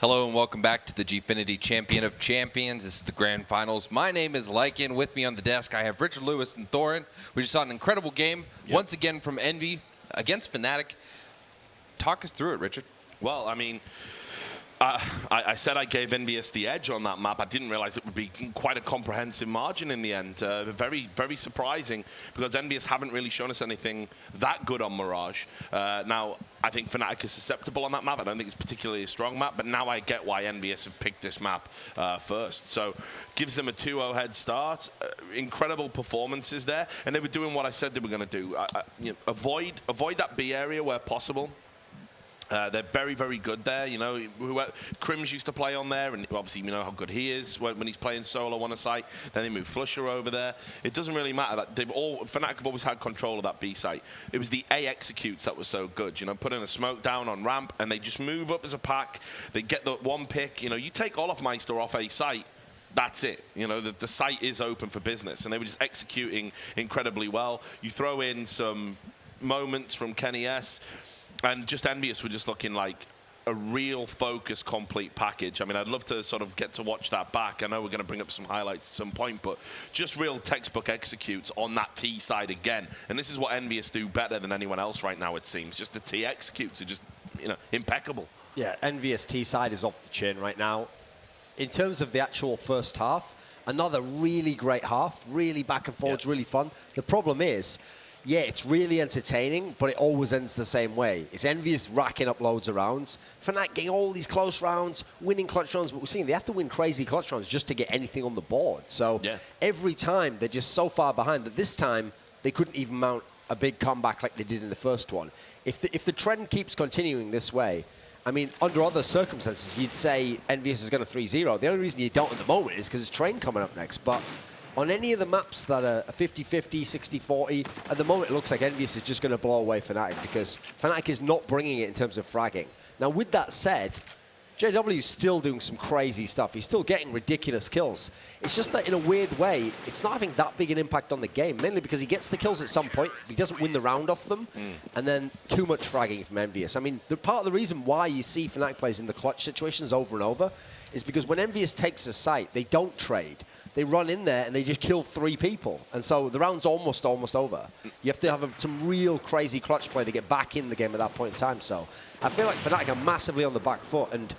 Hello and welcome back to the Gfinity Champion of Champions. This is the Grand Finals. My name is Lycan. With me on the desk, I have Richard Lewis and Thorin. We just saw an incredible game, once again from Envy against Fnatic. Talk us through it, Richard. Well, I mean, I said I gave Envyus the edge on that map. I didn't realize it would be quite a comprehensive margin in the end. Very, very surprising because Envyus haven't really shown us anything that good on Mirage. Now, I think Fnatic is susceptible on that map. I don't think it's particularly a strong map, but now I get why Envyus have picked this map first. So gives them a 2-0 head start. Incredible performances there, and they were doing what I said they were going to do. Avoid that B area where possible. They're very, very good there. You know, Crims used to play on there, and obviously you know how good he is when he's playing solo on a site. Then they move Flusher over there. It doesn't really matter that Fnatic have always had control of that B site. It was the A executes that was so good. You know, putting a smoke down on ramp, and they just move up as a pack. They get the one pick. You know, you take Olofmeister off a site. That's it. You know, the site is open for business, and they were just executing incredibly well. You throw in some moments from Kenny S. And just Envyus were just looking like a real focused, complete package. I mean, I'd love to sort of get to watch that back. I know we're going to bring up some highlights at some point, but just real textbook executes on that T side again. And this is what Envyus do better than anyone else right now, it seems. Just the T executes are just, you know, impeccable. Yeah, Envyus T side is off the chain right now. In terms of the actual first half, another really great half, really back and forwards, really fun. The problem is, yeah, it's really entertaining, but it always ends the same way. It's Envyus racking up loads of rounds. Fnatic getting all these close rounds, winning clutch rounds, but we're seeing they have to win crazy clutch rounds just to get anything on the board. So every time they're just so far behind that this time they couldn't even mount a big comeback like they did in the first one. If the trend keeps continuing this way, I mean, under other circumstances, you'd say Envyus is going to 3-0. The only reason you don't at the moment is because it's Train coming up next. But on any of the maps that are 50-50, 60-40, at the moment it looks like Envyus is just going to blow away Fnatic because Fnatic is not bringing it in terms of fragging. Now, with that said, JW is still doing some crazy stuff. He's still getting ridiculous kills. It's just that in a weird way, it's not having that big an impact on the game, mainly because he gets the kills at some point, he doesn't win the round off them, and then too much fragging from Envyus. I mean, part of the reason why you see Fnatic players in the clutch situations over and over is because when Envyus takes a site, they don't trade. They run in there and they just kill 3 people. And so the round's almost over. You have to have some real crazy clutch play to get back in the game at that point in time. So I feel like Fnatic are massively on the back foot. And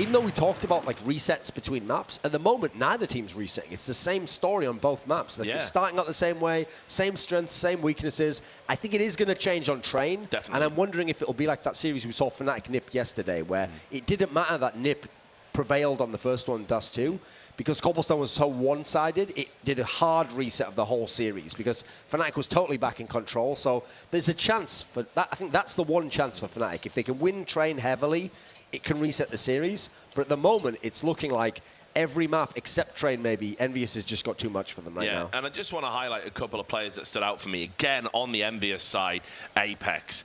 even though we talked about like resets between maps, at the moment, neither team's resetting. It's the same story on both maps. They're starting out the same way, same strengths, same weaknesses. I think it is going to change on Train. Definitely. And I'm wondering if it'll be like that series we saw Fnatic Nip yesterday, where it didn't matter that Nip prevailed on the first one, Dust 2. Because Cobblestone was so one-sided, it did a hard reset of the whole series because Fnatic was totally back in control. So there's a chance for that. I think that's the one chance for Fnatic. If they can win Train heavily, it can reset the series. But at the moment, it's looking like every map except Train, maybe, Envyus has just got too much for them right now. And I just want to highlight a couple of players that stood out for me. Again, on the Envyus side, Apex.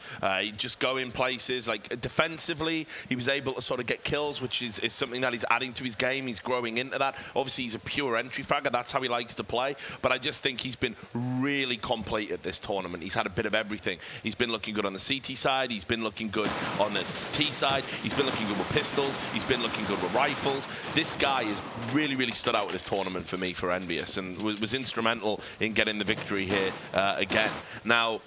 Just go in places, like defensively, he was able to sort of get kills, which is something that he's adding to his game. He's growing into that. Obviously, he's a pure entry fragger. That's how he likes to play. But I just think he's been really complete at this tournament. He's had a bit of everything. He's been looking good on the CT side. He's been looking good on the T side. He's been looking good with pistols. He's been looking good with rifles. This guy is really, really stood out with this tournament for me for Envyus and was instrumental in getting the victory here again. Now,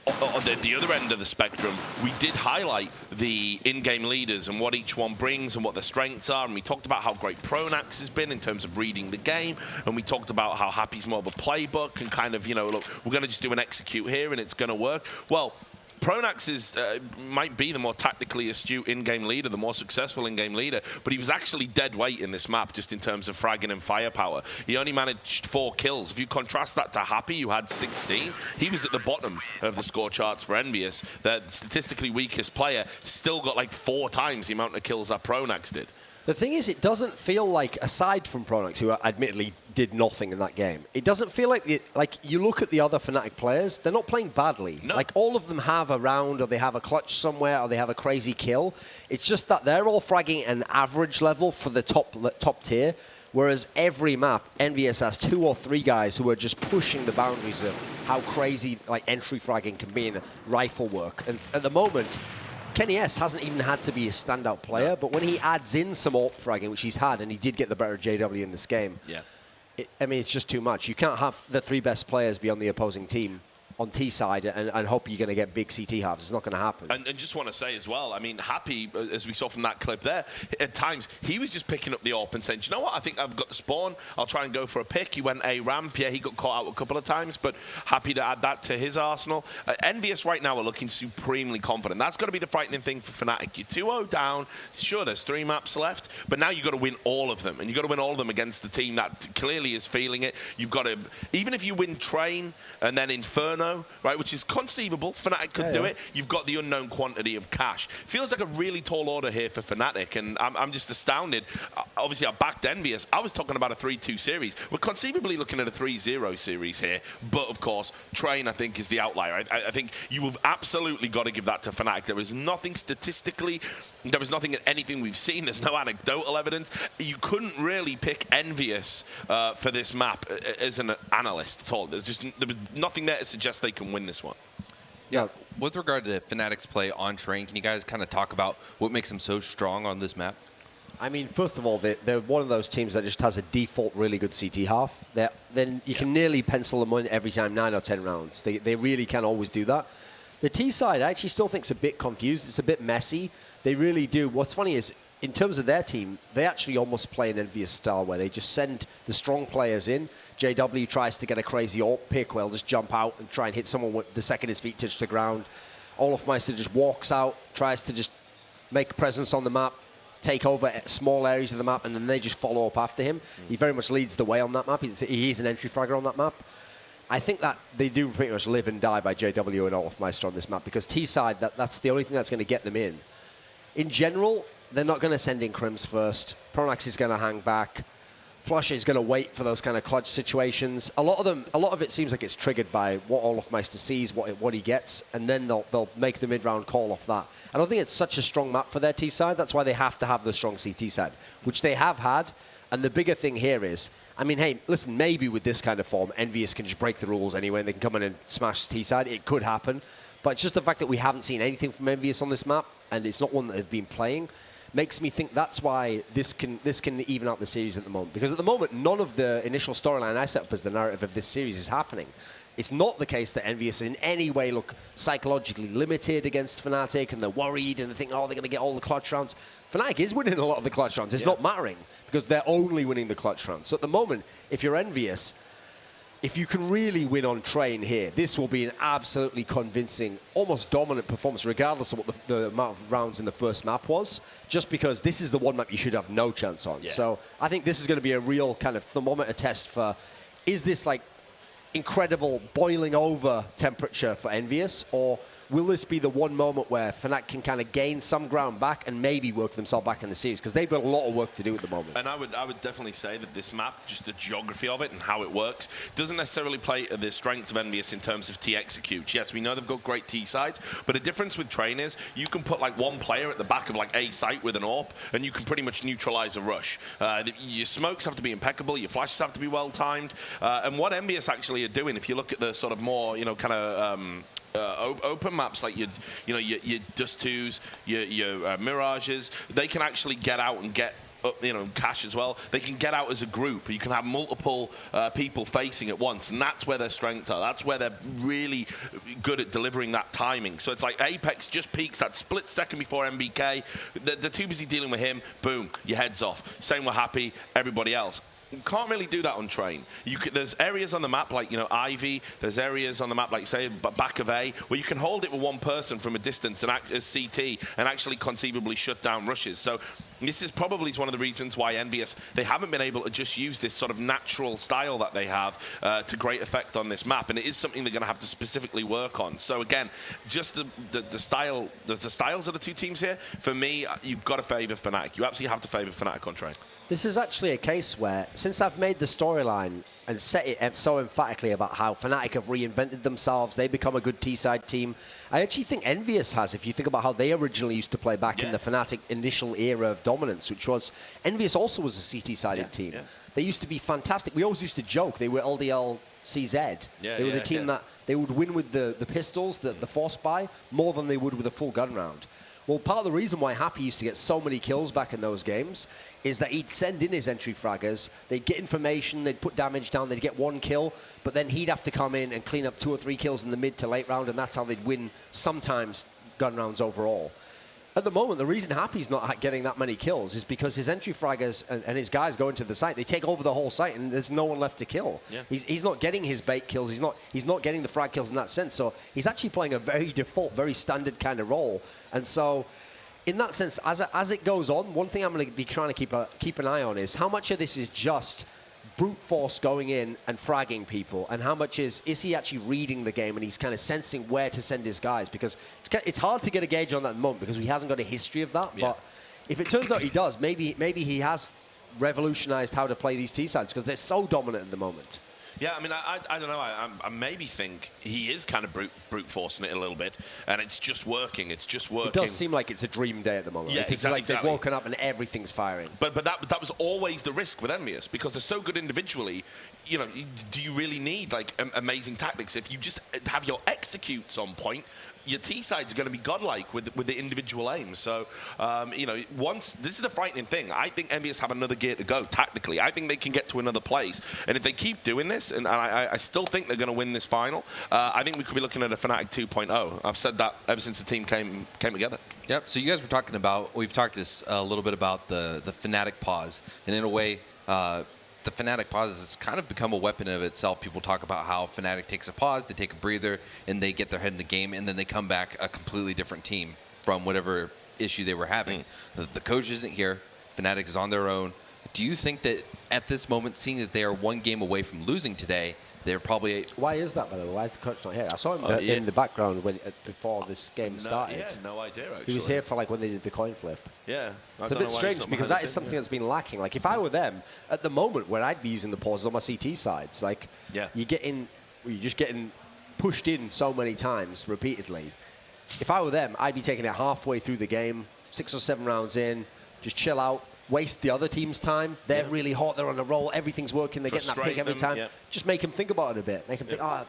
on the other end of the spectrum, we did highlight the in-game leaders and what each one brings and what their strengths are. And we talked about how great Pronax has been in terms of reading the game. And we talked about how Happy's more of a playbook and kind of, you know, look, we're going to just do an execute here and it's going to work. Well, Pronax might be the more tactically astute in-game leader, the more successful in-game leader, but he was actually dead weight in this map just in terms of fragging and firepower. He only managed 4 kills. If you contrast that to Happy, who had 16, he was at the bottom of the score charts for Envyus. The statistically weakest player still got like 4 times the amount of kills that Pronax did. The thing is, it doesn't feel like, aside from Pronax, who admittedly did nothing in that game, it doesn't feel like you look at the other Fnatic players, they're not playing badly. No. Like, all of them have a round, or they have a clutch somewhere, or they have a crazy kill. It's just that they're all fragging an average level for the top tier, whereas every map, Envyus has 2 or 3 guys who are just pushing the boundaries of how crazy like entry fragging can be in rifle work. And at the moment, Kenny S hasn't even had to be a standout player, but when he adds in some AWP fragging, which he's had, and he did get the better of JW in this game, I mean, it's just too much. You can't have the 3 best players be on the opposing team on T side and hope you're going to get big CT halves. It's not going to happen. And just want to say as well, I mean, Happy, as we saw from that clip there, at times he was just picking up the AWP and saying, do you know what, I think I've got the spawn, I'll try and go for a pick. He went A ramp, yeah, he got caught out a couple of times, but happy to add that to his arsenal. Envyus right now are looking supremely confident. That's got to be the frightening thing for Fnatic. You're 2-0 down, sure, there's 3 maps left, but now you've got to win all of them, and you've got to win all of them against the team that clearly is feeling it. You've got to, even if you win Train and then Inferno, right, which is conceivable, Fnatic could do it. You've got the unknown quantity of cash. Feels like a really tall order here for Fnatic, and I'm just astounded. Obviously, I backed Envyus. I was talking about a 3-2 series. We're conceivably looking at a 3-0 series here, but of course, Train, I think, is the outlier. I think you have absolutely got to give that to Fnatic. There is nothing statistically, there is nothing in anything we've seen. There's no anecdotal evidence. You couldn't really pick Envyus for this map as an analyst at all. There was nothing there to suggest they can win this one. Yeah, with regard to Fnatic's play on Train, can you guys kind of talk about what makes them so strong on this map? I mean, first of all, they're one of those teams that just has a default really good CT half. Then you can nearly pencil them in every time, 9 or 10 rounds. They really can always do that. The T side, I actually still think is a bit confused. It's a bit messy. They really do. What's funny is, in terms of their team, they actually almost play an Envyus style where they just send the strong players in. JW tries to get a crazy AWP pick where he'll just jump out and try and hit someone with the second his feet touch the ground. Olofmeister just walks out, tries to just make a presence on the map, take over small areas of the map, and then they just follow up after him. He very much leads the way on that map. He's an entry fragger on that map. I think that they do pretty much live and die by JW and Olofmeister on this map, because T-side, that's the only thing that's going to get them in. In general, they're not going to send in Crims first. Pronax is going to hang back. Flush is going to wait for those kind of clutch situations. A lot of it seems like it's triggered by what Olofmeister sees, what he gets, and then they'll make the mid-round call off that. I don't think it's such a strong map for their T side. That's why they have to have the strong CT side, which they have had. And the bigger thing here is, I mean, hey, listen, maybe with this kind of form, Envyus can just break the rules anyway, and they can come in and smash T side. It could happen, but it's just the fact that we haven't seen anything from Envyus on this map, and it's not one that they've been playing, makes me think that's why this can even out the series at the moment. Because at the moment, none of the initial storyline I set up as the narrative of this series is happening. It's not the case that Envyus in any way look psychologically limited against Fnatic, and they're worried and they think, oh, they're going to get all the clutch rounds. Fnatic is winning a lot of the clutch rounds. It's not mattering because they're only winning the clutch rounds. So at the moment, if you're Envyus, if you can really win on Train here, this will be an absolutely convincing, almost dominant performance, regardless of what the amount of rounds in the first map was, just because this is the one map you should have no chance on. Yeah. So I think this is going to be a real kind of thermometer test for, is this like incredible boiling over temperature for Envyus, or will this be the one moment where Fnatic can kind of gain some ground back and maybe work themselves back in the series? Because they've got a lot of work to do at the moment. And I would definitely say that this map, just the geography of it and how it works, doesn't necessarily play to the strengths of Envyus in terms of T execute. Yes, we know they've got great T sides, but the difference with Train is you can put like one player at the back of like a site with an AWP, and you can pretty much neutralize a rush. Your smokes have to be impeccable, your flashes have to be well timed, and what Envyus actually are doing, if you look at the sort of more, kind of open maps like your Dust 2s, your Mirages, they can actually get out and get Cash as well. They can get out as a group. You can have multiple people facing at once, and that's where their strengths are. That's where they're really good at delivering that timing. So it's like Apex just peaks that split second before MBK. They're too busy dealing with him. Boom, your head's off. Same with Happy, everybody else. You can't really do that on Train. There's areas on the map like, Ivy. There's areas on the map like, say, back of A, where you can hold it with one person from a distance and act as CT and actually conceivably shut down rushes. So this is probably one of the reasons why Envyus, they haven't been able to just use this sort of natural style that they have to great effect on this map. And it is something they're going to have to specifically work on. So again, just the styles of the two teams here, for me, you've got to favor Fnatic. You absolutely have to favor Fnatic on Train. This is actually a case where, since I've made the storyline and set it so emphatically about how Fnatic have reinvented themselves, they become a good T-side team, I actually think Envyus has, if you think about how they originally used to play back in the Fnatic initial era of dominance, which was, Envyus also was a CT-sided team. Yeah. They used to be fantastic. We always used to joke, they were LDL CZ. They were the team that they would win with the pistols, the force buy, more than they would with a full gun round. Well, part of the reason why Happy used to get so many kills back in those games is that he'd send in his entry fraggers, they'd get information, they'd put damage down, they'd get 1 kill, but then he'd have to come in and clean up 2 or 3 kills in the mid to late round, and that's how they'd win sometimes gun rounds overall. At the moment, the reason Happy's not getting that many kills is because his entry fraggers and his guys go into the site. They take over the whole site, and there's no one left to kill. Yeah. He's not getting his bait kills. He's not getting the frag kills in that sense. So he's actually playing a very default, very standard kind of role. And so, in that sense, as it goes on, one thing I'm going to be trying to keep an eye on is how much of this is just brute force going in and fragging people, and how much is he actually reading the game and he's kind of sensing where to send his guys, because it's hard to get a gauge on that at the moment because he hasn't got a history of that. Yeah. But if it turns out he does, maybe he has revolutionized how to play these T sides because they're so dominant at the moment. Yeah, I mean, I don't know. I maybe think he is kind of brute forcing it a little bit, and it's just working. It's just working. It does seem like it's a dream day at the moment. Yeah, It's exactly. like they've woken up and everything's firing. But that was always the risk with Envyus, because they're so good individually. You know, do you really need like amazing tactics? If you just have your executes on point, your T sides are going to be godlike with the individual aims. So, you know, this is the frightening thing. I think Envyus have another gear to go tactically. I think they can get to another place, and if they keep doing this, and I still think they're going to win this final, I think we could be looking at a Fnatic 2.0. I've said that ever since the team came together. Yep. So you guys were talking about, we've talked this a little bit about the Fnatic pause, and in a way, the Fnatic pause has kind of become a weapon of itself. People talk about how Fnatic takes a pause, they take a breather, and they get their head in the game, and then they come back a completely different team from whatever issue they were having. The coach isn't here. Fnatic is on their own. Do you think that at this moment, seeing that they are 1 game away from losing today, they're probably... Why is that, by the way? Why is the coach not here? I saw him in the background before this game started. Yeah, no idea, actually. He was here for like when they did the coin flip. Yeah. It's a bit strange because that is something that's been lacking. Like if I were them, at the moment where I'd be using the pauses on my CT sides, like you're just getting pushed in so many times repeatedly. If I were them, I'd be taking it halfway through the game, 6 or 7 rounds in, just chill out, waste the other team's time. They're really hot, they're on a roll, everything's working, they're getting that pick every time. Just make them think about it a bit. Make them think, I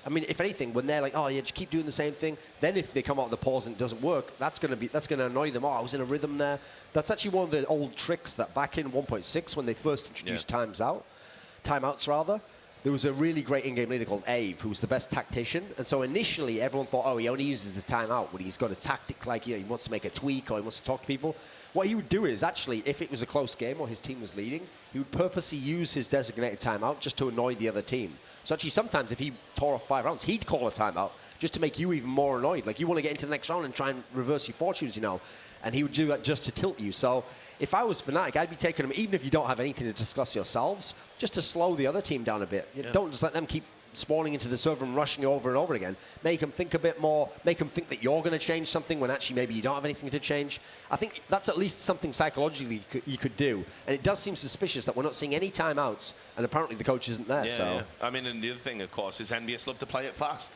mean, if anything, when they're like, oh yeah, just keep doing the same thing, then if they come out of the pause and it doesn't work, that's gonna annoy them. Oh, I was in a rhythm there. That's actually one of the old tricks that back in 1.6 when they first introduced timeouts rather, there was a really great in-game leader called Ave, who was the best tactician. And so initially, everyone thought, oh, he only uses the timeout when he's got a tactic, like, he wants to make a tweak or he wants to talk to people. What he would do is actually, if it was a close game or his team was leading, he would purposely use his designated timeout just to annoy the other team. So actually, sometimes if he tore off 5 rounds, he'd call a timeout just to make you even more annoyed. Like, you want to get into the next round and try and reverse your fortunes, and he would do that just to tilt you. So if I was Fnatic, I'd be taking them, even if you don't have anything to discuss yourselves, just to slow the other team down a bit. Don't just let them keep spawning into the server and rushing over and over again. Make them think a bit more, make them think that you're going to change something when actually maybe you don't have anything to change. I think that's at least something psychologically you could do. And it does seem suspicious that we're not seeing any timeouts, and apparently the coach isn't there. Yeah. I mean, and the other thing, of course, is Envyus love to play it fast.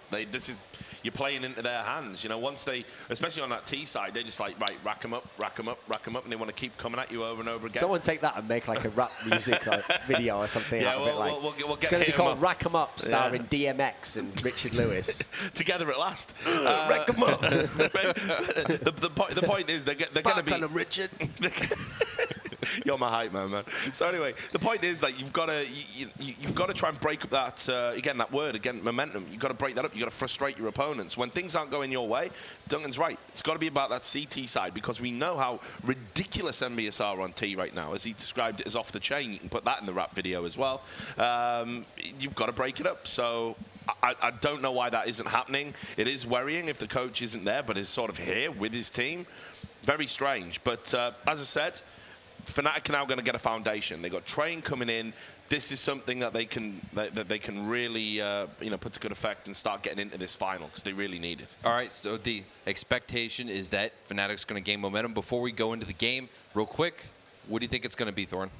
You're playing into their hands. Once they, especially on that T side, they're just like, right, rack them up, and they want to keep coming at you over and over again. Someone take that and make like a rap music video or something. Yeah, we'll get it's going to be called Rack 'em Up, starring DMX and Richard Lewis. Together at last. Rack 'em up. The point is they're going to be... Kind of Richard. You're my hype man. So anyway, the point is that you've got to try and break up that momentum. You've got to break that up. You've got to frustrate your opponents. When things aren't going your way, Duncan's right. It's got to be about that CT side, because we know how ridiculous Envyus are on T right now. As he described it as off the chain. You can put that in the rap video as well. You've got to break it up. So I don't know why that isn't happening. It is worrying if the coach isn't there, but is sort of here with his team. Very strange. But as I said, Fnatic are now going to get a foundation. They've got Train coming in. This is something that they can really put to good effect and start getting into this final, because they really need it. All right, so the expectation is that Fnatic's going to gain momentum. Before we go into the game, real quick, what do you think it's going to be, Thorin?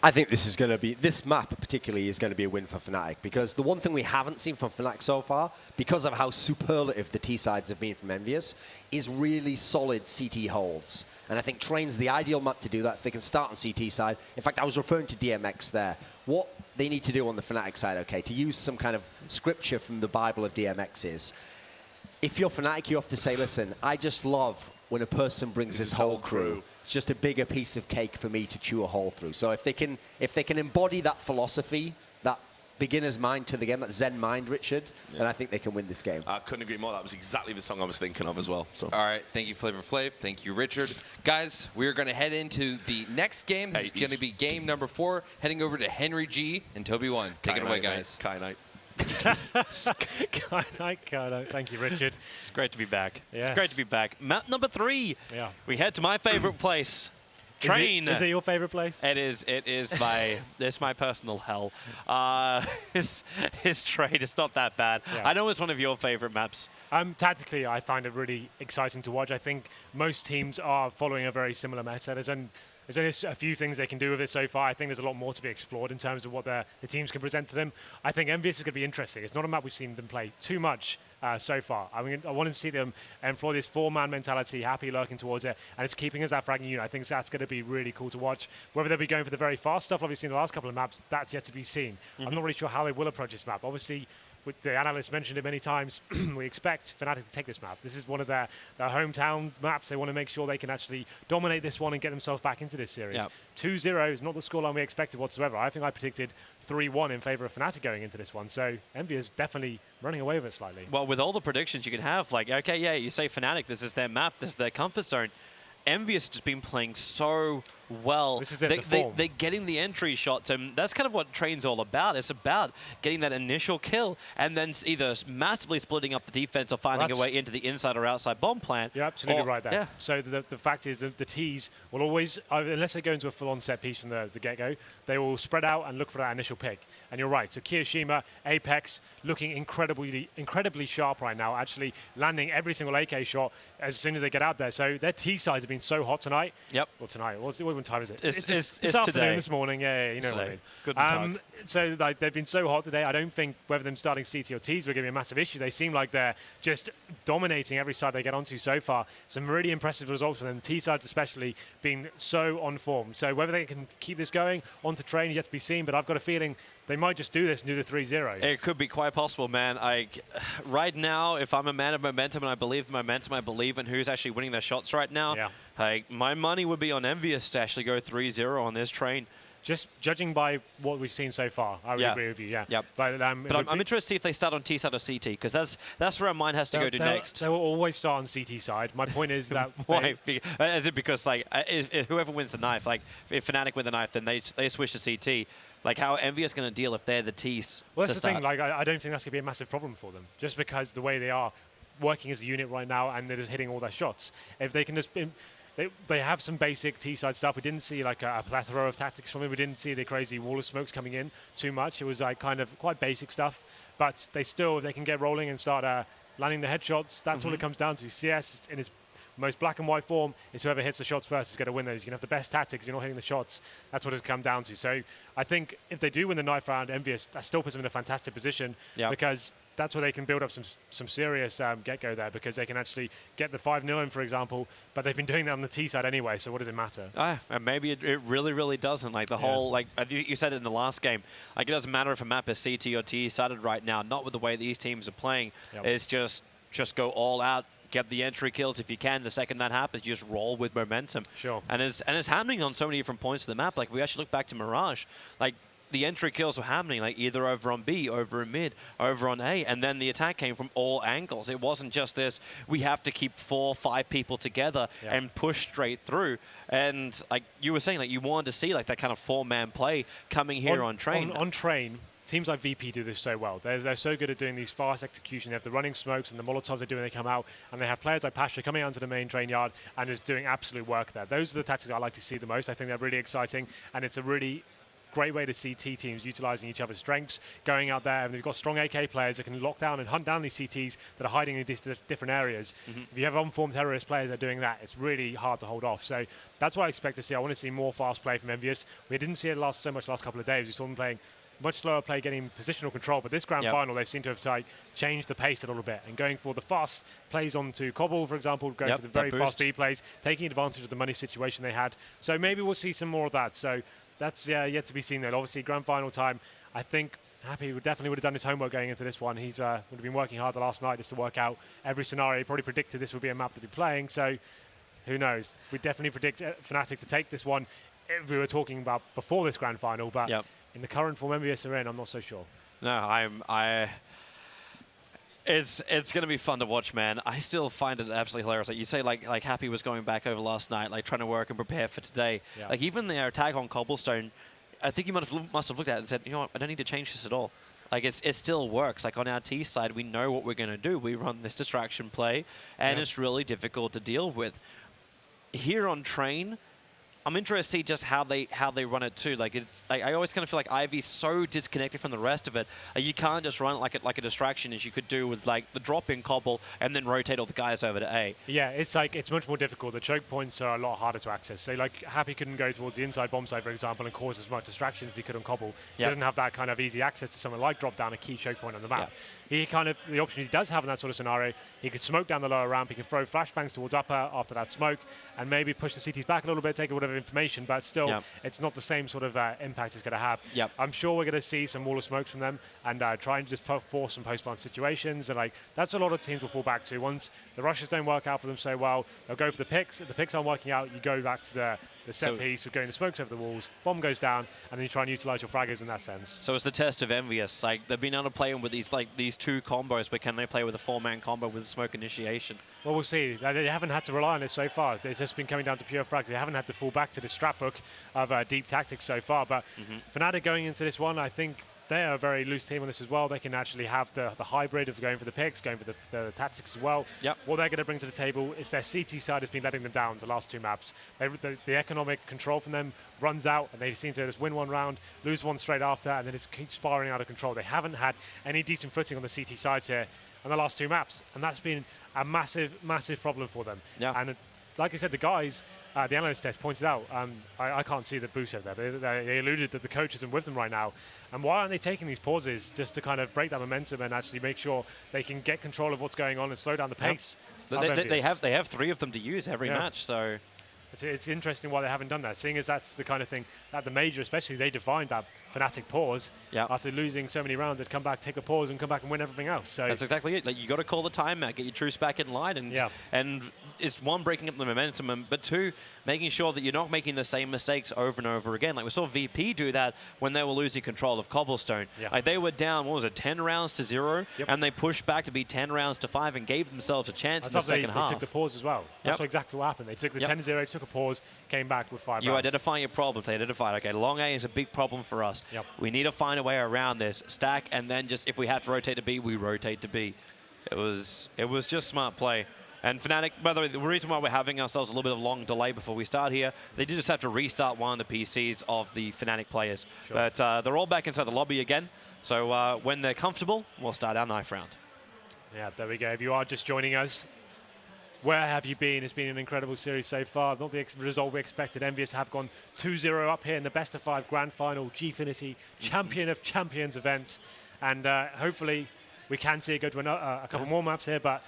I think this map particularly is going to be a win for Fnatic, because the one thing we haven't seen from Fnatic so far, because of how superlative the T-sides have been from Envyus, is really solid CT holds. And I think Train's the ideal map to do that if they can start on CT side. In fact, I was referring to DMX there. What they need to do on the Fnatic side, okay, to use some kind of scripture from the Bible of DMX is, if you're Fnatic, you have to say, listen, I just love when a person brings his whole crew. crew. It's just a bigger piece of cake for me to chew a hole through. So if they can embody that philosophy, that beginner's mind to the game, that Zen mind, Richard, then I think they can win this game. I couldn't agree more. That was exactly the song I was thinking of as well. So. All right, thank you, Flavor Flav. Thank you, Richard. Guys, we're going to head into the next game. This is going to be game number 4, heading over to Henry G and Toby 1. Take it away, guys. Kai Knight. Kai Knight. Thank you, Richard. It's great to be back. Yes. It's great to be back. Map number 3. Yeah. We head to my favorite place. Train. Is it your favorite place? It is my it's my personal hell. His train is not that bad. Yeah. I know it's one of your favorite maps. Tactically, I find it really exciting to watch. I think most teams are following a very similar meta. There's only a few things they can do with it so far. I think there's a lot more to be explored in terms of what the teams can present to them. I think Envyus is going to be interesting. It's not a map we've seen them play too much so far. I mean, I want to see them employ this 4-man mentality, happy lurking towards it, and it's keeping us that fragging unit. I think that's going to be really coul to watch. Whether they'll be going for the very fast stuff, obviously in the last couple of maps, that's yet to be seen. I'm not really sure how they will approach this map. Obviously, with the analysts mentioned it many times, we expect Fnatic to take this map. This is one of their hometown maps. They want to make sure they can actually dominate this one and get themselves back into this series. Yep. 2-0 is not the scoreline we expected whatsoever. I think I predicted 3-1 in favor of Fnatic going into this one. So Envy is definitely running away with it slightly. Well, with all the predictions you can have, like, okay, yeah, you say Fnatic, this is their map, this is their comfort zone. Envyus has just been playing so well. This is their they're getting the entry shots, and that's kind of what Train's all about. It's about getting that initial kill and then either massively splitting up the defense or finding a way into the inside or outside bomb plant. You're absolutely right there. Yeah. So the fact is that the Ts will always, unless they go into a full-on set piece from the get-go, they will spread out and look for that initial pick. And you're right. So Kiyoshima, Apex, looking incredibly sharp right now, actually landing every single AK shot as soon as they get out there. So their T sides have been so hot tonight. Yep. Well, tonight. What time is it? It's this afternoon, today. this morning. Yeah, you know what I Today. mean. Good talk. So like, they've been so hot today. I don't think whether them starting CT or Ts will give me a massive issue. They seem like they're just dominating every side they get onto so far. Some really impressive results for them. T sides especially being so on form. So whether they can keep this going onto Train is yet to be seen. But I've got a feeling they might just do this and do the 3-0. It could be quite possible, man. Right now, if I'm a man of momentum and I believe in momentum, I believe in who's actually winning their shots right now. Yeah. My money would be on Envyus to actually go 3-0 on this Train. Just judging by what we've seen so far, I would agree with you. Yeah. Yep. But I'm interested to see if they start on T side or CT, because that's where mine has to go to next. They will always start on CT side. My point is that why? Is it because if whoever wins the knife, like if Fnatic win the knife, then they switch to CT. Like how Envyus going to deal if they're the Ts? Well, that's the thing. Like I don't think that's going to be a massive problem for them, just because the way they are working as a unit right now, and they're just hitting all their shots. If they can just they have some basic T-side stuff. We didn't see like a plethora of tactics from them. We didn't see the crazy wall of smokes coming in too much. It was like kind of quite basic stuff. But they can get rolling and start landing the headshots. That's all it comes down to. CS in its most black and white form is whoever hits the shots first is going to win those. You can have the best tactics, you're not hitting the shots. That's what it's come down to. So I think if they do win the knife round, Envyus, that still puts them in a fantastic position because that's where they can build up some serious get-go there, because they can actually get the 5-0 in, for example, but they've been doing that on the T side anyway, so what does it matter? And maybe it really, really doesn't. Like the whole, like you said it in the last game, like it doesn't matter if a map is CT or T sided right now, not with the way these teams are playing. It's just go all out. Get the entry kills if you can. The second that happens, you just roll with momentum. Sure. And it's happening on so many different points of the map. Like if we actually look back to Mirage, like the entry kills were happening like either over on B, over in mid, over on A, and then the attack came from all angles. It wasn't just this, we have to keep 4 or 5 people together and push straight through. And like you were saying, like you wanted to see like that kind of 4-man play coming here on Train. On Train, teams like VP do this so well. They're so good at doing these fast execution. They have the running smokes and the Molotovs they do when they come out, and they have players like Pasha coming onto the main train yard and just doing absolute work there. Those are the tactics I like to see the most. I think they're really exciting, and it's a really great way to see T teams utilizing each other's strengths, going out there, and they've got strong AK players that can lock down and hunt down these CTs that are hiding in these different areas. If you have on-form terrorist players that are doing that, it's really hard to hold off. So that's what I expect to see. I want to see more fast play from Envyus. We didn't see it so much last couple of days. We saw them playing much slower play, getting positional control, but this grand final they seem to have changed the pace a little bit and going for the fast plays onto Cobble, for example, going for the very fast B plays, taking advantage of the money situation they had. So maybe we'll see some more of that. So that's yet to be seen then. Obviously, grand final time, I think Happy definitely would have done his homework going into this one. He's would have been working hard the last night just to work out every scenario. He probably predicted this would be a map that he'd be playing. So who knows? We definitely predict Fnatic to take this one. If we were talking about before this grand final, but in the current form Envyus are in, I'm not so sure. No, it's going to be fun to watch, man. I still find it absolutely hilarious. Like you say, like Happy was going back over last night, like trying to work and prepare for today. Yeah. Like even their attack on Cobblestone, I think you must have looked at it and said, you know what, I don't need to change this at all. Like it still works. Like on our T side, we know what we're going to do. We run this distraction play, and it's really difficult to deal with. Here on Train, I'm interested to see just how they run it too. Like it's, I always kind of feel like Ivy's so disconnected from the rest of it. You can't just run it like a distraction as you could do with like the drop in Cobble and then rotate all the guys over to A. Yeah, it's much more difficult. The choke points are a lot harder to access. So like Happy couldn't go towards the inside bomb side, for example, and cause as much distraction as he could on Cobble. He doesn't have that kind of easy access to something like drop down a key choke point on the map. He kind of, the option he does have in that sort of scenario, he could smoke down the lower ramp, he can throw flashbangs towards upper after that smoke, and maybe push the CTs back a little bit, take a whatever information, but still, it's not the same sort of impact it's going to have. I'm sure we're going to see some wall of smokes from them and try and just force some post-plant situations. And like that's a lot of teams will fall back to. Once the rushes don't work out for them so well, they'll go for the picks. If the picks aren't working out, you go back to the set piece of going the smokes over the walls, bomb goes down, and then you try and utilize your fraggers in that sense. So it's the test of Envyus. Like they've been able to play with these two combos, but can they play with a 4-man combo with smoke initiation? Well, we'll see. They haven't had to rely on it so far. It's just been coming down to pure frags. They haven't had to fall back to the strap book of deep tactics so far. But Fnatic going into this one, I think they are a very loose team on this as well. They can actually have the hybrid of going for the picks, going for the tactics as well. What they're going to bring to the table is their CT side has been letting them down the last two maps. The economic control from them runs out, and they seem to just win one round, lose one straight after, and then it keeps spiraling out of control. They haven't had any decent footing on the CT sides here on the last two maps, and that's been a massive, massive problem for them. And like I said, the guys, the analyst test pointed out, I can't see the boost over there. They alluded that the coach isn't with them right now. And why aren't they taking these pauses just to kind of break that momentum and actually make sure they can get control of what's going on and slow down the pace? They have 3 of them to use every match, so... It's interesting why they haven't done that, seeing as that's the kind of thing that the major, especially, they defined that Fnatic pause after losing so many rounds. They'd come back, take a pause, and come back and win everything else. So that's exactly it. Like you got to call the timeout, get your troops back in line, and it's one, breaking up the momentum, but two, making sure that you're not making the same mistakes over and over again. Like we saw VP do that when they were losing control of Cobblestone. Like they were down, what was it, 10 rounds to 0, and they pushed back to be 10 rounds to 5 and gave themselves a chance in the second half. They took the pause as well. That's exactly what happened. They took the 10-0, took a pause, came back with 5 rounds. You identify your problems. They identified, okay, long A is a big problem for us. We need to find a way around this. Stack, and then just if we have to rotate to B, we rotate to B. It was just smart play. And Fnatic, by the way, the reason why we're having ourselves a little bit of long delay before we start here, they did just have to restart one of the PCs of the Fnatic players. But they're all back inside the lobby again. So when they're comfortable, we'll start our knife round. Yeah, there we go. If you are just joining us, where have you been? It's been an incredible series so far. Not the result we expected. Envyus have gone 2-0 up here in the best of 5 grand final, Gfinity Champion of Champions event. And hopefully we can see it go to a couple more maps here, but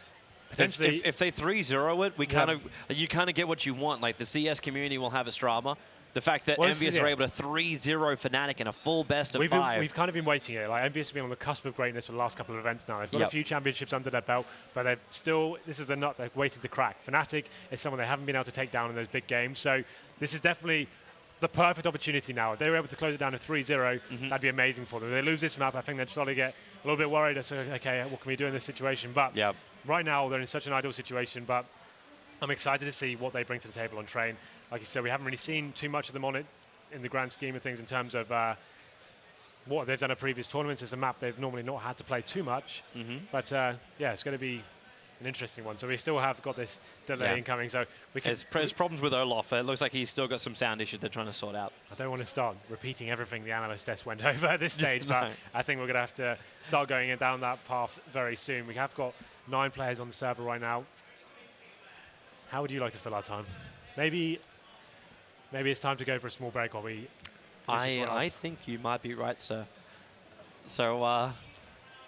potentially... If they 3-0 it, you kind of get what you want. Like the CS community will have its drama. The fact that Envyus are able to 3-0 Fnatic in a full best of 5. We've kind of been waiting here. Like Envyus have been on the cusp of greatness for the last couple of events now. They've got a few championships under their belt, but they're still, this is the nut they're waiting to crack. Fnatic is someone they haven't been able to take down in those big games. So this is definitely the perfect opportunity now. If they were able to close it down to 3-0, that'd be amazing for them. If they lose this map, I think they'd start to get a little bit worried as to, okay, what can we do in this situation? But right now, they're in such an ideal situation, but I'm excited to see what they bring to the table on Train. Like you said, we haven't really seen too much of them on it in the grand scheme of things in terms of what they've done at previous tournaments. As a map they've normally not had to play too much. But yeah, it's going to be an interesting one. So we still have got this delay incoming. So we can. There's problems with Olaf. It looks like he's still got some sound issues they're trying to sort out. I don't want to start repeating everything the analyst test went over at this stage, but I think we're going to have to start going down that path very soon. We have got 9 players on the server right now. How would you like to fill our time? Maybe it's time to go for a small break while we... I think you might be right, sir. So,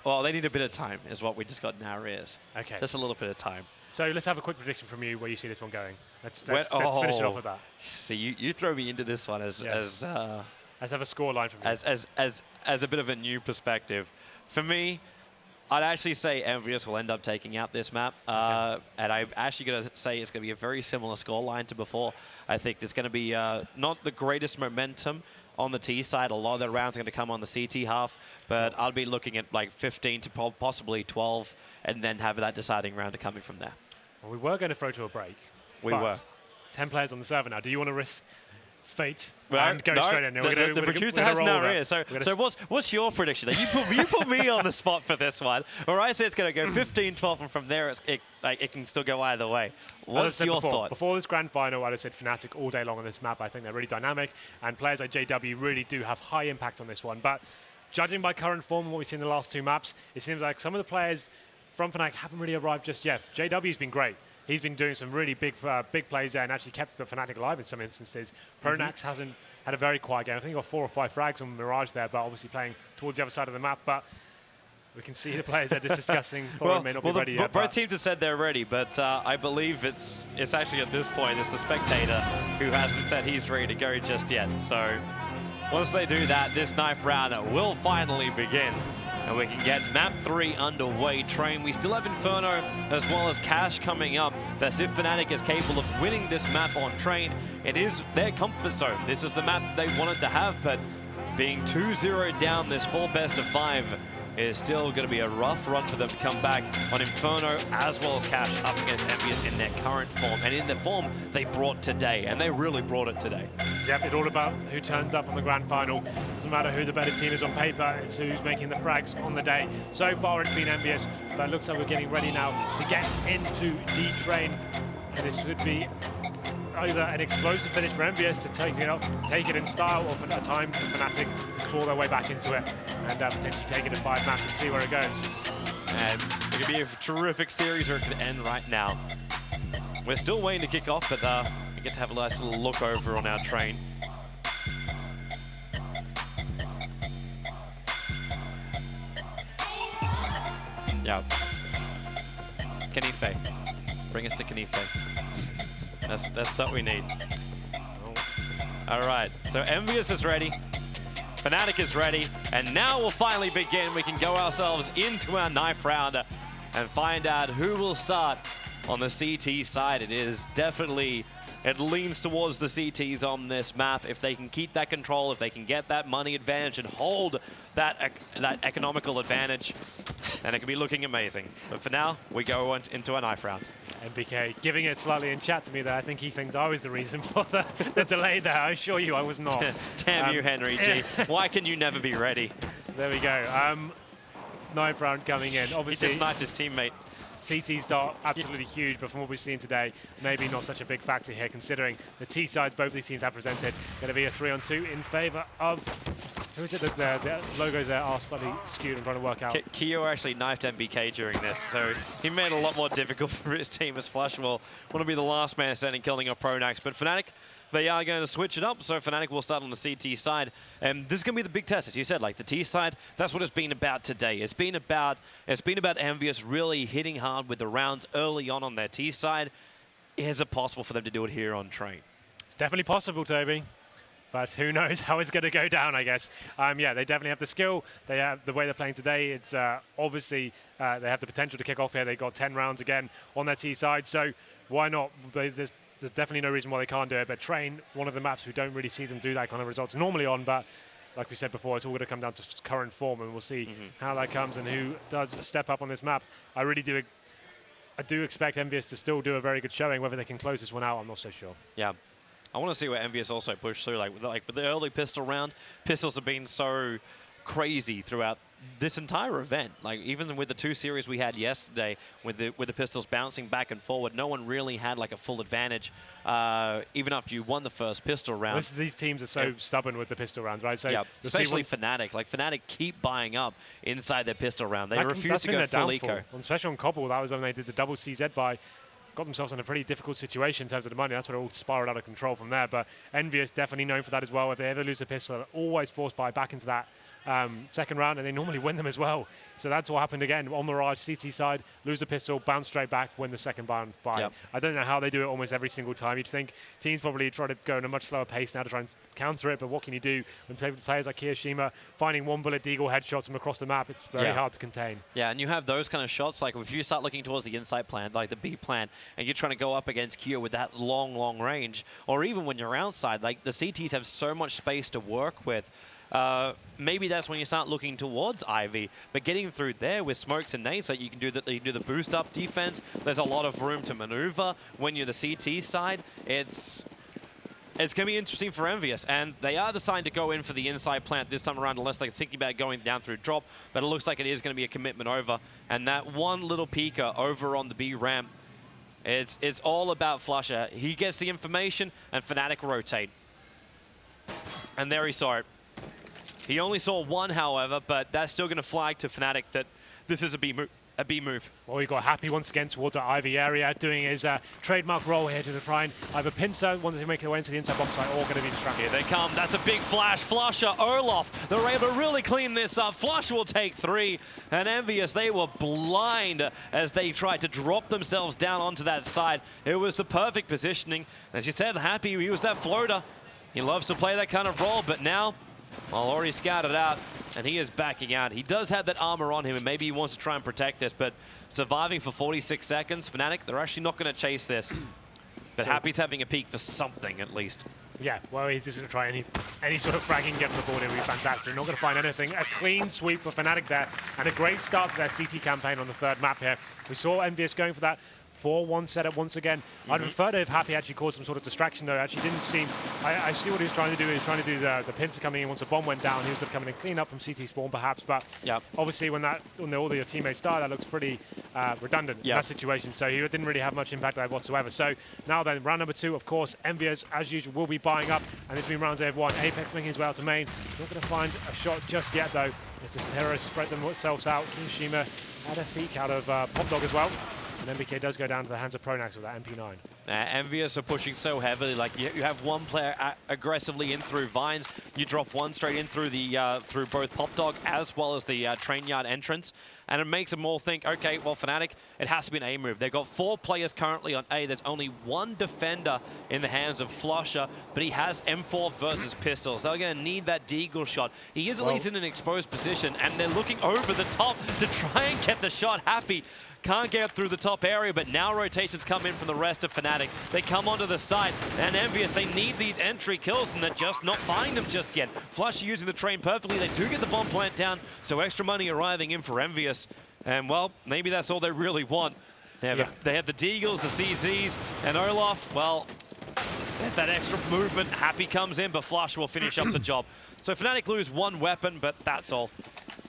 well, they need a bit of time, is what we just got in our ears. Okay. Just a little bit of time. So let's have a quick prediction from you where you see this one going. Let's finish it off with that. See, you throw me into this one as let's have a score line from you. As a bit of a new perspective. For me, I'd actually say Envyus will end up taking out this map. And I'm actually going to say it's going to be a very similar scoreline to before. I think there's going to be not the greatest momentum on the T side. A lot of the rounds are going to come on the CT half. But I'll be looking at like 15 to possibly 12, and then have that deciding round coming from there. Well, we were going to throw to a break. We were. 10 players on the server now. Do you want to risk fate Well, and go straight in? The producer has no ear. So what's your prediction? You put me on the spot for this one. All right, so it's going to go 15-12, and from there it can still go either way. What's your thought? Before this grand final, I'd have said Fnatic all day long on this map. I think they're really dynamic, and players like JW really do have high impact on this one. But judging by current form and what we've seen in the last 2 maps, it seems like some of the players from Fnatic haven't really arrived just yet. JW's been great. He's been doing some really big plays there and actually kept the Fnatic alive in some instances. Pronax hasn't had a very quiet game. I think he got 4 or 5 frags on Mirage there, but obviously playing towards the other side of the map. But we can see the players are just discussing. May not be ready yet. Both teams have said they're ready, but I believe it's actually at this point it's the spectator who hasn't said he's ready to go just yet. So once they do that, this 9th round will finally begin. And we can get map 3 underway. Train, we still have Inferno as well as Cash coming up. That's if Fnatic is capable of winning this map on Train. It is their comfort zone. This is the map they wanted to have, but being 2-0 down this 4 best of 5 is still going to be a rough run for them to come back on Inferno as well as Cash up against Envyus in their current form. And in the form they brought today, and they really brought it today. Yep, it's all about who turns up on the grand final. Doesn't matter who the better team is on paper, it's who's making the frags on the day. So far it's been Envyus, but it looks like we're getting ready now to get into D-Train. And this would be either an explosive finish for Envyus to take it in style, or a time for Fnatic to claw their way back into it and potentially take it in 5 maps and see where it goes. And it could be a terrific series, or it could end right now. We're still waiting to kick off, but we get to have a nice little look over on our Train. Yeah. Kanife. Bring us to Kanife. That's what we need. All right, so Envyus is ready. Fnatic is ready, and now we'll finally begin. We can go ourselves into our 9th round and find out who will start on the CT side. It is definitely, it leans towards the CTs on this map. If they can keep that control, if they can get that money advantage and hold that economical advantage, then it could be looking amazing. But for now, we go into our 9th round. MBK giving it slightly in chat to me there. I think he thinks I was the reason for the delay there. I assure you I was not. Damn you, Henry G. Why can you never be ready? There we go. 9th round coming in. Obviously, he just knifed his teammate. CT's dart, absolutely huge, but from what we've seen today, maybe not such a big factor here, considering the T sides both these teams have presented. Going to be a 3-on-2 in favor of, who is it? The logos there are slightly skewed and trying to work out. Kyo actually knifed MBK during this, so he made it a lot more difficult for his team, as Flush will want to be the last man standing, killing off Pronax. But Fnatic, they are going to switch it up, so Fnatic will start on the CT side. And this is going to be the big test, as you said, like the T side, that's what it's been about today. It's been about Envyus really hitting hard with the rounds early on their T side. Is it possible for them to do it here on Train? It's definitely possible, Toby. But who knows how it's going to go down, I guess. Yeah, they definitely have the skill. They have the way they're playing today. It's obviously they have the potential to kick off here. They got 10 rounds again on their T side, so why not? There's definitely no reason why they can't do it. But Train, one of the maps we don't really see them do that kind of results normally on. But like we said before, it's all going to come down to current form, and we'll see how that comes and who does step up on this map. I do expect Envyus to still do a very good showing. Whether they can close this one out, I'm not so sure. Yeah. I want to see where Envyus also push through. Like with the early pistol round, pistols have been so crazy throughout this entire event. Like even with the 2 series we had yesterday, with the pistols bouncing back and forward, no one really had like a full advantage, even after you won the first pistol round. These teams are so stubborn with the pistol rounds, right? So yeah, especially Fnatic. Like Fnatic keep buying up inside their pistol round. They refuse to go full eco. Especially on Cobble, that was when they did the double CZ buy. Got themselves in a pretty difficult situation in terms of the money. That's where it all spiraled out of control from there. But Envyus definitely known for that as well. If they ever lose a pistol, they're always forced back into that second round, and they normally win them as well. So that's what happened again on Mirage. CT side, lose the pistol, bounce straight back, win the second round by. Yep. I don't know how they do it almost every single time. You'd think teams probably try to go at a much slower pace now to try and counter it, but what can you do when players like Kiyoshima finding one-bullet deagle headshots from across the map? It's very hard to contain. Yeah, and you have those kind of shots, like if you start looking towards the inside plant, like the B plant, and you're trying to go up against Kyo with that long range, or even when you're outside, like the CTs have so much space to work with. Maybe that's when you start looking towards Ivy, but getting through there with smokes and nades, so you can do the boost up defense. There's a lot of room to maneuver when you're the CT side. It's going to be interesting for Envyus, and they are deciding to go in for the inside plant this time around, unless they're thinking about going down through drop, but it looks like it is going to be a commitment over, and that one little peeker over on the B ramp, it's all about Flusher. He gets the information, and Fnatic rotate. And there he saw it. He only saw one, however, but that's still going to flag to Fnatic that this is a B move. Well, we've got Happy once again towards the Ivy area, doing his trademark roll here to try and either pincer, wanting to make their way into the inside box side, or going to be distracted. Here they come. That's a big flash. Flusher, Olaf, they're able to really clean this up. Flusher will take 3, and Envyus, they were blind as they tried to drop themselves down onto that side. It was the perfect positioning. As you said, Happy, he was that floater. He loves to play that kind of role, but now, well, already scouted out, and he is backing out. He does have that armor on him, and maybe he wants to try and protect this, but surviving for 46 seconds, Fnatic, they're actually not going to chase this. But so Happy's having a peek for something, at least. Yeah, well, he's just going to try any sort of fragging, get on the board. It would be fantastic. Not going to find anything. A clean sweep for Fnatic there, and a great start to their CT campaign on the third map here. We saw Envyus going for that 4-1 setup once again. I'd prefer to have Happy actually caused some sort of distraction, though. Actually didn't seem... I see what he was trying to do. He was trying to do the pincer coming in once the bomb went down. He was coming in clean up from CT spawn, perhaps. But obviously, when all your teammates die, that looks pretty redundant in that situation. So he didn't really have much impact there whatsoever. So now then, round number 2, of course, Envyus, as usual, will be buying up. And this has been rounds of 1. Apex making his way out to main. Not going to find a shot just yet, though. As the terrorists spread themselves out. Kiyoshima had a peek out of Pop Dog as well. And MBK does go down to the hands of Pronax with that MP9. Envyus are pushing so heavily. Like you have one player aggressively in through Vines. You drop one straight in through the through both Pop Dog as well as the train yard entrance. And it makes them all think, okay, well, Fnatic, it has to be an A move. They've got 4 players currently on A. There's only 1 defender in the hands of Flusher, but he has M4 versus pistols. They're going to need that deagle shot. He is at least in an exposed position, and they're looking over the top to try and get the shot. Happy can't get up through the top area, but now rotations come in from the rest of Fnatic. They come onto the side, and Envyus, they need these entry kills, and they're just not finding them just yet. Flush using the train perfectly. They do get the bomb plant down, so extra money arriving in for Envyus. And, well, maybe that's all they really want. They have the Deagles, the CZs, and Olaf, well, there's that extra movement. Happy comes in, but Flush will finish up the job. So Fnatic lose 1 weapon, but that's all.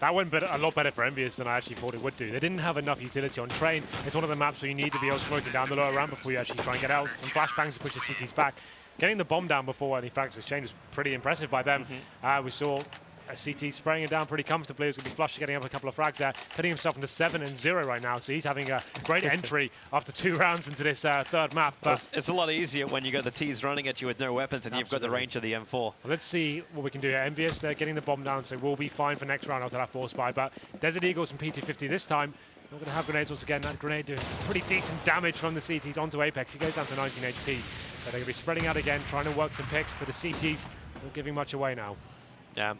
That went a lot better for Envyus than I actually thought it would do. They didn't have enough utility on train. It's one of the maps where you need to be able to smoke it down the lower ramp before you actually try and get out. Some flashbangs to push the CTs back. Getting the bomb down before any fragments exchange was pretty impressive by them. We saw a CT spraying it down pretty comfortably. It's going to be Flush getting up a couple of frags there, putting himself into 7-0 right now. So he's having a great entry after 2 rounds into this third map. But it's a lot easier when you got the T's running at you with no weapons and you've got the range of the M4. Well, let's see what we can do here. Envyus, they're getting the bomb down, so we'll be fine for next round after that force buy. But Desert Eagles and PT50 this time. Not going to have grenades once again. That grenade doing pretty decent damage from the CTs onto Apex. He goes down to 19 HP. So they're going to be spreading out again, trying to work some picks for the CTs. Not giving much away now. Yeah.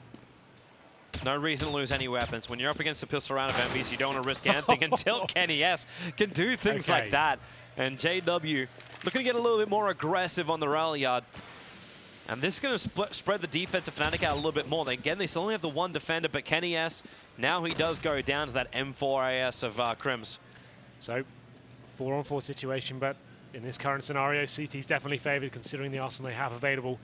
No reason to lose any weapons. When you're up against the pistol round of Envyus, you don't want to risk anything until Kenny S can do things like that. And JW looking to get a little bit more aggressive on the rally yard. And this is going to spread the defense of Fnatic out a little bit more. Again, they still only have the 1 defender, but Kenny S, now he does go down to that M4AS of Crims. So, 4-on-4 situation, but in this current scenario, CT's definitely favored considering the arsenal they have available.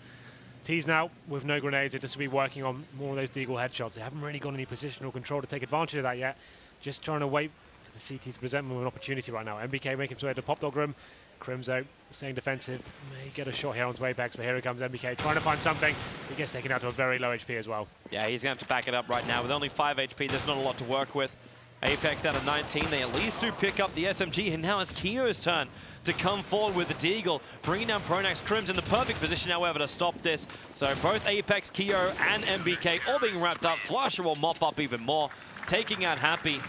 T's now, with no grenades, they're just to be working on more of those deagle headshots. They haven't really got any positional control to take advantage of that yet. Just trying to wait for the CT to present them with an opportunity right now. MBK making his way to the Pop Dog room. Crimzo staying defensive. May get a shot here onto Apex, but here comes MBK trying to find something. He gets taken out to a very low HP as well. Yeah, he's going to have to back it up right now. With only 5 HP, there's not a lot to work with. Apex down to 19. They at least do pick up the SMG, and now it's Kio's turn to come forward with the Deagle, bringing down Pronax. Crim's in the perfect position, however, to stop this. So both Apex, Kio, and MBK all being wrapped up. Flusher will mop up even more, taking out Happy.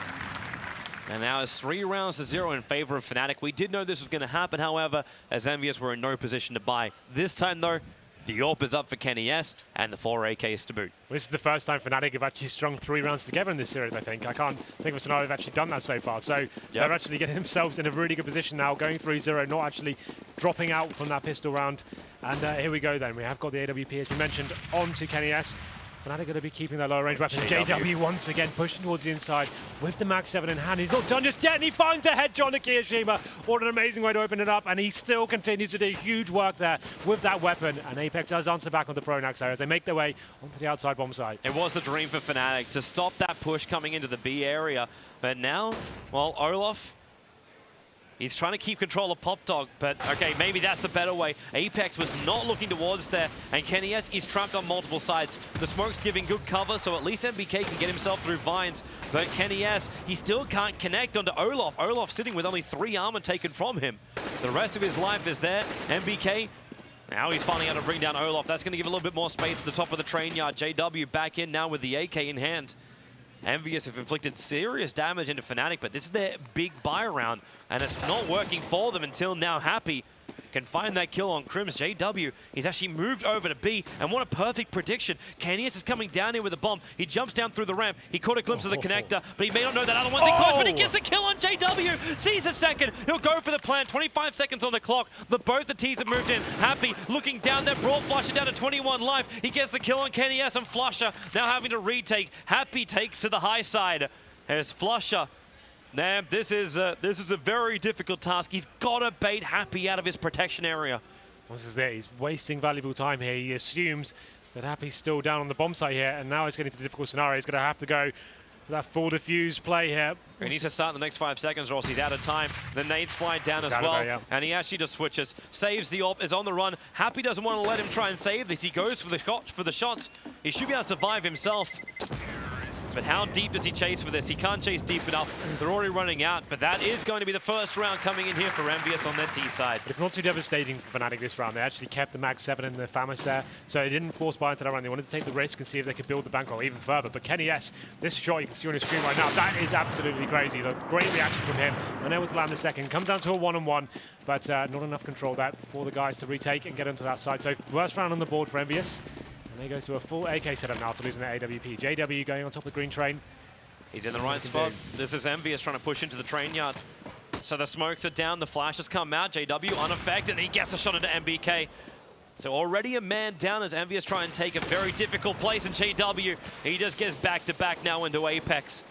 And now it's 3 rounds to 0 in favor of Fnatic. We did know this was going to happen, however, as Envyus were in no position to buy. This time, though, the AWP is up for Kenny S, and the 4 AKs to boot. This is the first time Fnatic have actually strung 3 rounds together in this series, I think. I can't think of a scenario they've actually done that so far. So they're actually getting themselves in a really good position now, going 3-0, not actually dropping out from that pistol round. And here we go then. We have got the AWP, as you mentioned, onto Kenny S. Fnatic going to be keeping their lower range weapon. JW once again pushing towards the inside with the Mag 7 in hand. He's not done just yet, and he finds a headshot to Kiyashima. What an amazing way to open it up, and he still continues to do huge work there with that weapon. And Apex does answer back on the Pronax area as they make their way onto the outside bomb site. It was the dream for Fnatic to stop that push coming into the B area. But now, well, Olaf, he's trying to keep control of Pop Dog, but okay, maybe that's the better way. Apex was not looking towards there, and Kenny S is trapped on multiple sides. The smoke's giving good cover, so at least MBK can get himself through vines, but Kenny S, he still can't connect onto Olaf. Olaf sitting with only 3 armor taken from him. The rest of his life is there. MBK, now he's finally able to bring down Olaf. That's going to give a little bit more space at the top of the train yard. JW back in now with the AK in hand. Envyus have inflicted serious damage into Fnatic, but this is their big buy round, and it's not working for them until now. Happy can find that kill on Crims. JW, he's actually moved over to B, and what a perfect prediction. Kennyus is coming down here with a bomb. He jumps down through the ramp. He caught a glimpse of the connector, but he may not know that other one's in close, but he gets a kill on JW. Sees a second. He'll go for the plan. 25 seconds on the clock. Both the T's have moved in. Happy looking down there, brought Flusher down to 21 life. He gets the kill on Kennyus, and Flusher now having to retake. Happy takes to the high side as Flusher. Now, this is a very difficult task. He's got to bait Happy out of his protection area. This is it. He's wasting valuable time here. He assumes that Happy's still down on the bomb site here, and now he's getting to the difficult scenario. He's going to have to go for that full diffuse play here. He needs to start in the next 5 seconds, or else he's out of time. The nades fly down as well, there, and he actually just switches. Saves the AWP, is on the run. Happy doesn't want to let him try and save this. He goes for the shots. He should be able to survive himself. But how deep does he chase for this? He can't chase deep enough. They're already running out, but that is going to be the first round coming in here for Envyus on their T side. It's not too devastating for Fnatic this round. They actually kept the Mag 7 and the Famas there, so they didn't force buy into that round. They wanted to take the risk and see if they could build the bankroll even further. But Kenny S, this shot you can see on his screen right now, that is absolutely crazy. The great reaction from him. Unable to land the second. Comes down to a one-on-one, but not enough control there for the guys to retake and get into that side. So worst round on the board for Envyus. And they go to a full AK setup now after losing their AWP. JW going on top of the green train. He's in the right spot. This is Envyus trying to push into the train yard. So the smokes are down, the flashes come out. JW unaffected, and he gets a shot into MBK. So already a man down as Envyus try and take a very difficult place in JW. He just gets back-to-back now into Apex.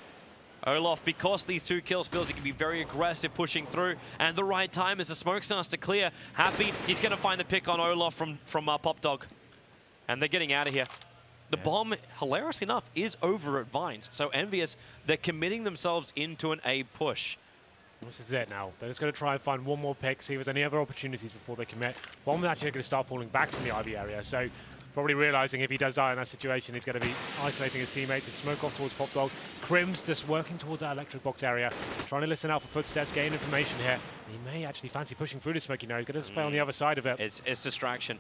Olaf, because these 2 kills, feels he can be very aggressive pushing through. And the right time as the smoke starts to clear. Happy, he's going to find the pick on Olaf from Pop Dog. And they're getting out of here. The bomb, hilariously enough, is over at Vines. So Envyus, they're committing themselves into an A push. This is it now. They're just going to try and find one more pick, see if there's any other opportunities before they commit. Bomb actually going to start falling back from the Ivy area. So probably realizing if he does die in that situation, he's going to be isolating his teammates to smoke off towards Pop Dog. Crim's just working towards that electric box area, trying to listen out for footsteps, gain information here. He may actually fancy pushing through the smoke, you know. He's going to play on the other side of it. It's distraction.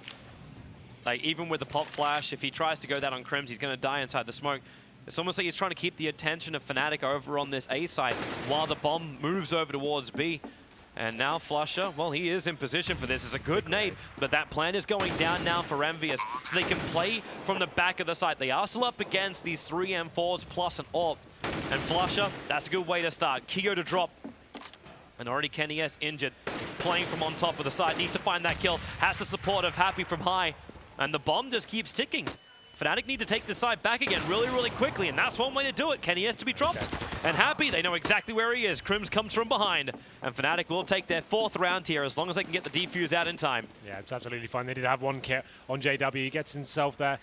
Like, even with the pop flash, if he tries to go that on Crims, he's going to die inside the smoke. It's almost like he's trying to keep the attention of Fnatic over on this A side while the bomb moves over towards B. And now Flusher, well, he is in position for this. It's a good nade, but that plan is going down now for Envyus, so they can play from the back of the site. They are still up against these 3 M4s plus an AWP. And Flusher, that's a good way to start. Kyo to drop. And already Kenny S injured, playing from on top of the side. Needs to find that kill. Has the support of Happy from high. And the bomb just keeps ticking. Fnatic need to take the side back again really, really quickly, and that's one way to do it. Kenny has to be dropped. And Happy, they know exactly where he is. Crims comes from behind, and Fnatic will take their 4th round here as long as they can get the defuse out in time. Yeah, it's absolutely fine. They did have 1 kit on JW. He gets himself there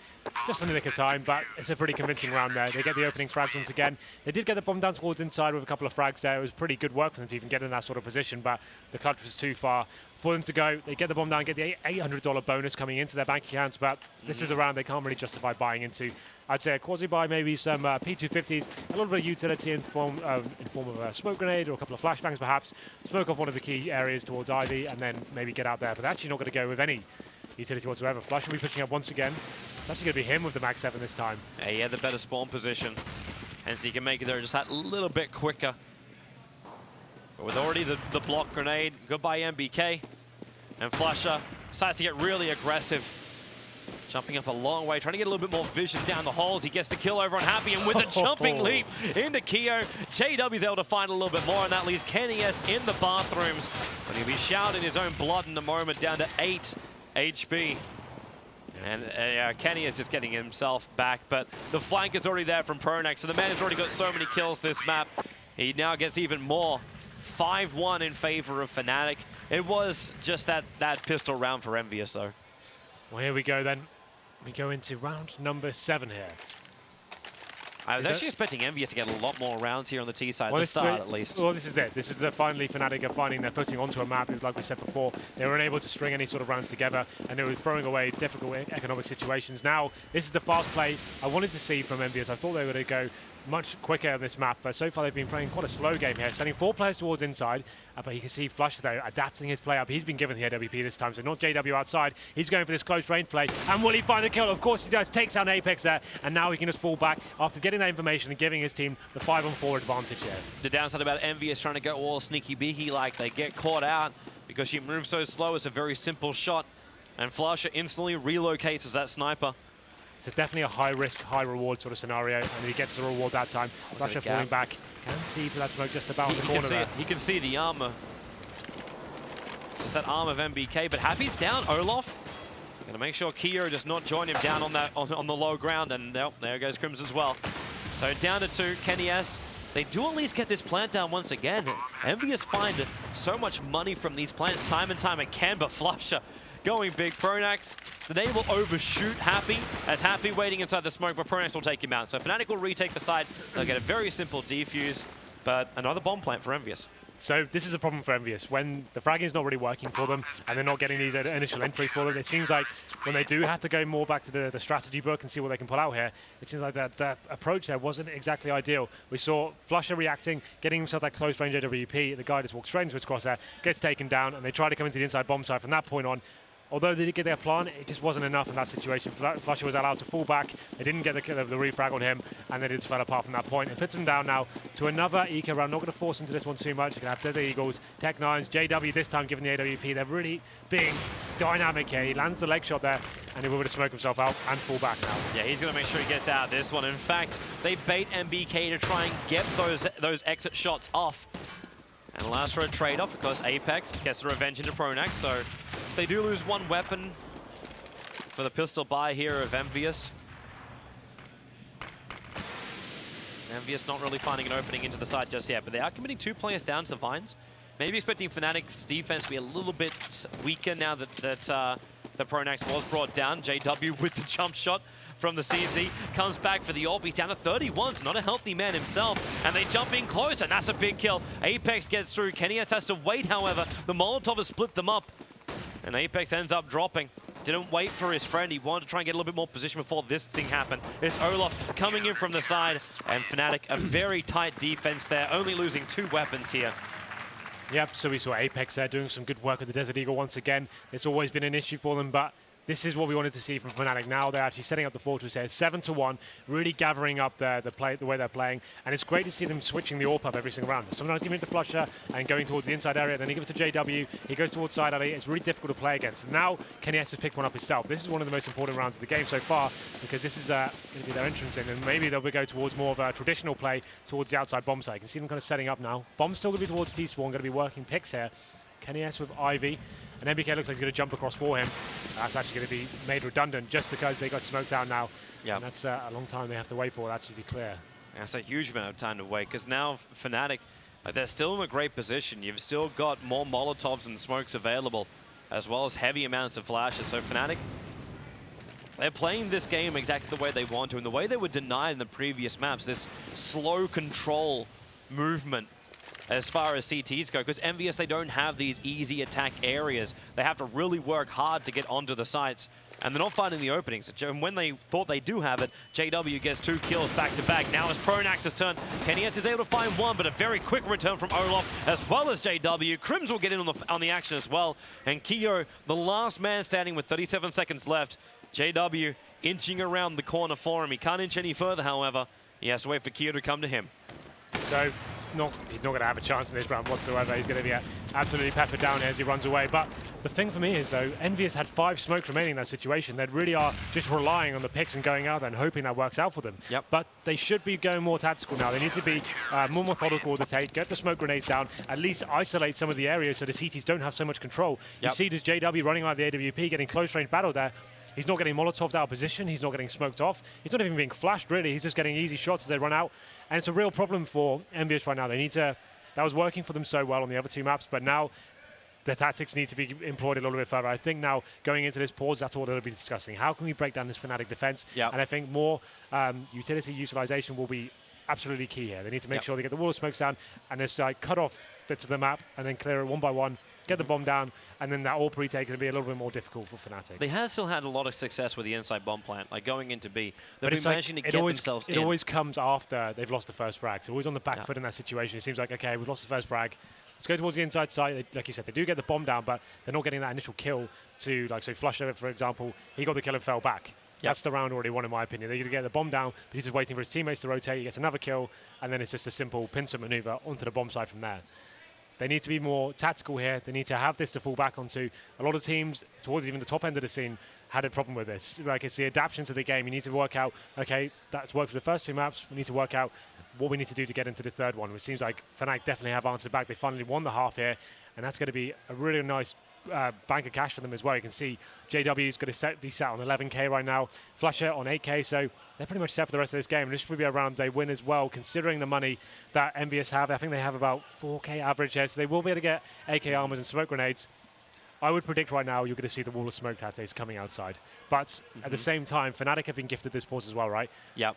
just in the nick of time, but it's a pretty convincing round there. They get the opening frags once again. They did get the bomb down towards inside with a couple of frags there. It was pretty good work for them to even get in that sort of position, but the clutch was too far for them to go. They get the bomb down, get the $800 bonus coming into their bank accounts, but this is a round they can't really justify justify buying into. I'd say a quasi-buy, maybe some P250s, a little bit of utility in form of a smoke grenade or a couple of flashbangs perhaps, smoke off one of the key areas towards Ivy, and then maybe get out there. But they're actually not going to go with any utility whatsoever. Flush will be pushing up once again. It's actually going to be him with the Max 7 this time. Yeah, he had the better spawn position, and so he can make it there just that little bit quicker. But with already the block grenade, goodbye MBK. And Flusher decides to get really aggressive. Jumping up a long way, trying to get a little bit more vision down the holes. He gets the kill over on Happy, and with a jumping leap into Keo, JW's able to find a little bit more, and that leaves Kenny S in the bathrooms. But he'll be shouting his own blood in a moment, down to 8 HP. And Kenny is just getting himself back, but the flank is already there from Pronax, so the man has already got so many kills this map. He now gets even more. 5-1 in favor of Fnatic. It was just that pistol round for Envyus, though. Well, here we go then. We go into round number 7 here. I was actually expecting Envyus to get a lot more rounds here on the T side, well, at the start at least. Well, this is it. This is finally Fnatic are finding their footing onto a map. Like we said before, they were unable to string any sort of rounds together, and they were throwing away difficult economic situations. Now, this is the fast play I wanted to see from Envyus. I thought they were going to go much quicker on this map, but so far they've been playing quite a slow game here, sending 4 players towards inside, but you can see Flush though adapting his play up. He's been given the AWP this time, so not JW outside. He's going for this close range play, and will he find the kill? Of course he does. Takes down Apex there, and now he can just fall back after getting that information and giving his team the 5-on-4 advantage here. The downside about Envyus trying to go all sneaky beaky like they get caught out because she moves so slow. It's a very simple shot, and Flusher instantly relocates as that sniper. It's definitely a high-risk, high-reward sort of scenario, and he gets the reward that time. Flusher falling back. Can see for that smoke just about in the corner there. He can see the armor. Just that arm of MBK, but Happy's down. Olaf gonna make sure Keo does not join him down on that on the low ground, and nope, there goes Crims as well. So down to 2, Kenny S. They do at least get this plant down once again. Envyus find so much money from these plants time and time again, but Flusher going big. Pronax, so they will overshoot Happy, as Happy waiting inside the smoke, but Pronax will take him out. So Fnatic will retake the side. They'll get a very simple defuse, but another bomb plant for Envyus. So this is a problem for Envyus. When the fragging is not really working for them, and they're not getting these initial entries for them, it seems like when they do have to go more back to the strategy book and see what they can pull out here, it seems like that approach there wasn't exactly ideal. We saw Flusher reacting, getting himself that close range AWP. The guy just walks straight into his crosshair, gets taken down, and they try to come into the inside bomb side from that point on. Although they did get their plant, it just wasn't enough in that situation. Flusher was allowed to fall back. They didn't get the refrag on him, and they just fell apart from that point. It puts them down now to another eco round. Not going to force into this one too much. They're going to have Desert Eagles, Tech-9s, JW this time given the AWP. They're really being dynamic here. He lands the leg shot there, and he will smoke himself out and fall back now. Yeah, he's going to make sure he gets out of this one. In fact, they bait MBK to try and get those exit shots off. And allows for a trade-off because Apex gets the revenge into Pronax, so they do lose 1 weapon for the pistol buy here of Envyus. Envyus not really finding an opening into the side just yet, but they are committing 2 players down to the Vines. Maybe expecting Fnatic's defense to be a little bit weaker now that the Pronax was brought down. JW with the jump shot from the CZ, comes back for the AWP. He's down to 31, so not a healthy man himself. And they jump in close, and that's a big kill. Apex gets through. Kenny S has to wait, however. The Molotov has split them up, and Apex ends up dropping. Didn't wait for his friend. He wanted to try and get a little bit more position before this thing happened. It's Olaf coming in from the side, and Fnatic, a very tight defense there, only losing 2 weapons here. Yep, so we saw Apex there doing some good work with the Desert Eagle once again. It's always been an issue for them, but this is what we wanted to see from Fnatic. Now they're actually setting up the Fortress here, 7-1, really gathering up the way they're playing, and it's great to see them switching the AWP up every single round. Sometimes giving it to Flusher and going towards the inside area, then he gives it to JW, he goes towards side alley. It's really difficult to play against. Now Kenny S has picked one up himself. This is one of the most important rounds of the game so far, because this is going to be their entrance in, and maybe they'll go towards more of a traditional play towards the outside bomb site. You can see them kind of setting up now. Bomb's still going to be towards T-Spawn, going to be working picks here. Kenny S with Ivy, and MBK looks like he's going to jump across for him. That's actually going to be made redundant just because they got smoked out now. Yeah, and that's a long time they have to wait for that to be clear. That's a huge amount of time to wait, because now Fnatic, they're still in a great position. You've still got more Molotovs and smokes available, as well as heavy amounts of flashes. So Fnatic, they're playing this game exactly the way they want to, and the way they were denied in the previous maps, this slow control movement as far as CTs go, because Envyus, they don't have these easy attack areas. They have to really work hard to get onto the sites. and they're not finding the openings. And when they thought they do have it, JW gets 2 kills back-to-back. Now it's Pronax's turn. Kennyets is able to find 1, but a very quick return from Olaf, as well as JW. Crims will get in on the action as well. And Keo, the last man standing with 37 seconds left. JW inching around the corner for him. He can't inch any further, however. He has to wait for Keo to come to him. So he's not going to have a chance in this round whatsoever. He's going to be absolutely peppered down as he runs away. But the thing for me is, though, Envyus had 5 smokes remaining in that situation. They really are just relying on the picks and going out there and hoping that works out for them. Yep. But they should be going more tactical now. They need to be more methodical with the take, get the smoke grenades down, at least isolate some of the areas so the CTs don't have so much control. Yep. You see this JW running out the AWP, getting close range battle there. He's not getting Molotov'd out of position. He's not getting smoked off. He's not even being flashed, really. He's just getting easy shots as they run out. And it's a real problem for Envyus right now. They need to... That was working for them so well on the other 2 maps, but now the tactics need to be employed a little bit further. I think now, going into this pause, that's what they'll be discussing. How can we break down this Fnatic defense? Yep. And I think more utility utilization will be absolutely key here. They need to make sure they get the wall of smokes down and just cut off bits of the map and then clear it one by one, get the bomb down, and then that AWP retake can be a little bit more difficult for Fnatic. They have still had a lot of success with the inside bomb plant, like going into B. They've But been it's like, managing to get themselves in. It always comes after they've lost the first frag. So always on the back Yeah. foot in that situation. It seems like, okay, we've lost the first frag. Let's go towards the inside side. Like you said, they do get the bomb down, but they're not getting that initial kill to, like, so Flusher, for example, he got the kill and fell back. That's the round already won, in my opinion. They're going to get the bomb down, but he's just waiting for his teammates to rotate. He gets another kill, and then it's just a simple pincer maneuver onto the bomb side from there. They need to be more tactical here. They need to have this to fall back onto. A lot of teams, towards even the top end of the scene, had a problem with this. Like, it's the adaptation to the game. You need to work out, okay, that's worked for the first 2 maps. We need to work out what we need to do to get into the third one, which seems like Fnatic definitely have answered back. They finally won the half here, and that's going to be a really nice bank of cash for them as well. You can see JW is going to be sat on 11k right now, Flusher on 8k, so they're pretty much set for the rest of this game. And this will be a round they win as well, considering the money that Envyus have. I think they have about 4k average here, so they will be able to get AK armors and smoke grenades. I would predict right now you're going to see the wall of smoke tactics coming outside. But at the same time, Fnatic have been gifted this pause as well, right? Yep.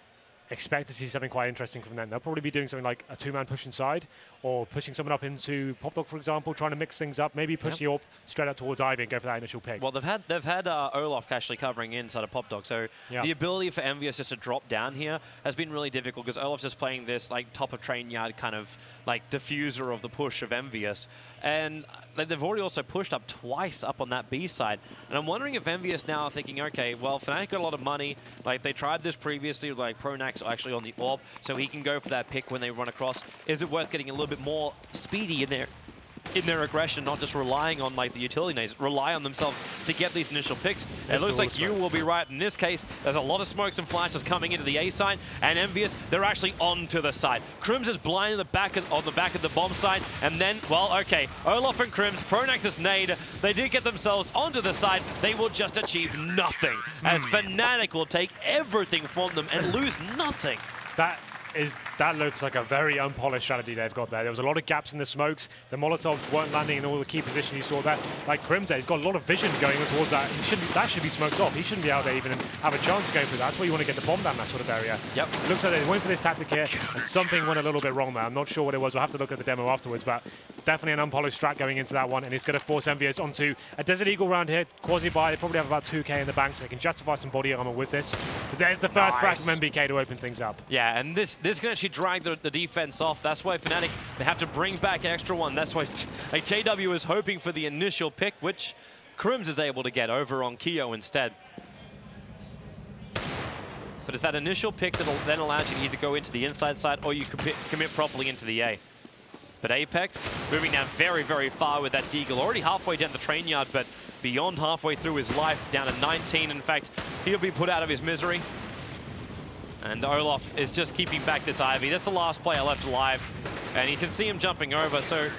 Expect to see something quite interesting from them. They'll probably be doing something like a 2-man push inside, or pushing someone up into Pop Dog, for example, trying to mix things up. Maybe push the AWP straight out towards Ivy and go for that initial pick. Well, they've had Olaf actually covering inside of Pop Dog, so the ability for Envyus just to drop down here has been really difficult because Olaf's just playing this like top of train yard kind of like diffuser of the push of Envyus, and they've already also pushed up twice up on that B side. And I'm wondering if Envyus now are thinking, okay, well, Fnatic got a lot of money. Like, they tried this previously, like Pronax actually on the AWP, so he can go for that pick when they run across. Is it worth getting a little bit more speedy in their aggression, not just relying on like the utility nades, rely on themselves to get these initial picks? It looks like you will be right in this case. There's a lot of smokes and flashes coming into the A side, and Envyus, they're actually onto the side. Crims is blind on the back of the bomb side, and then, well, okay, Olaf and Crims, Pronax's nade, they did get themselves onto the side. They will just achieve nothing, as Fnatic will take everything from them and lose nothing. That looks like a very unpolished strategy they've got there. There was a lot of gaps in the smokes. The Molotovs weren't landing in all the key positions. You saw that. Like Crimson, he's got a lot of vision going towards that. That should be smoked off. He shouldn't be out there even and have a chance of going through that. That's where you want to get the bomb down that sort of area. Yep. It looks like they went for this tactic here, and something went a little bit wrong there. I'm not sure what it was. We'll have to look at the demo afterwards, but definitely an unpolished strat going into that one, and it's going to force Envyus onto a Desert Eagle round here. Quasi-buy, they probably have about 2k in the bank, so they can justify some body armor with this. But there's the first frag from MBK to open things up. Yeah, and this can actually drag the defense off. That's why Fnatic, they have to bring back extra one. That's why like, JW is hoping for the initial pick, which Crims is able to get over on Keo instead. But it's that initial pick that then allows you to either go into the inside side or you commit properly into the A. But Apex moving down very, very far with that Deagle. Already halfway down the train yard, but beyond halfway through his life, down to 19. In fact, he'll be put out of his misery. And Olaf is just keeping back this Ivy. That's the last player left alive. And you can see him jumping over. So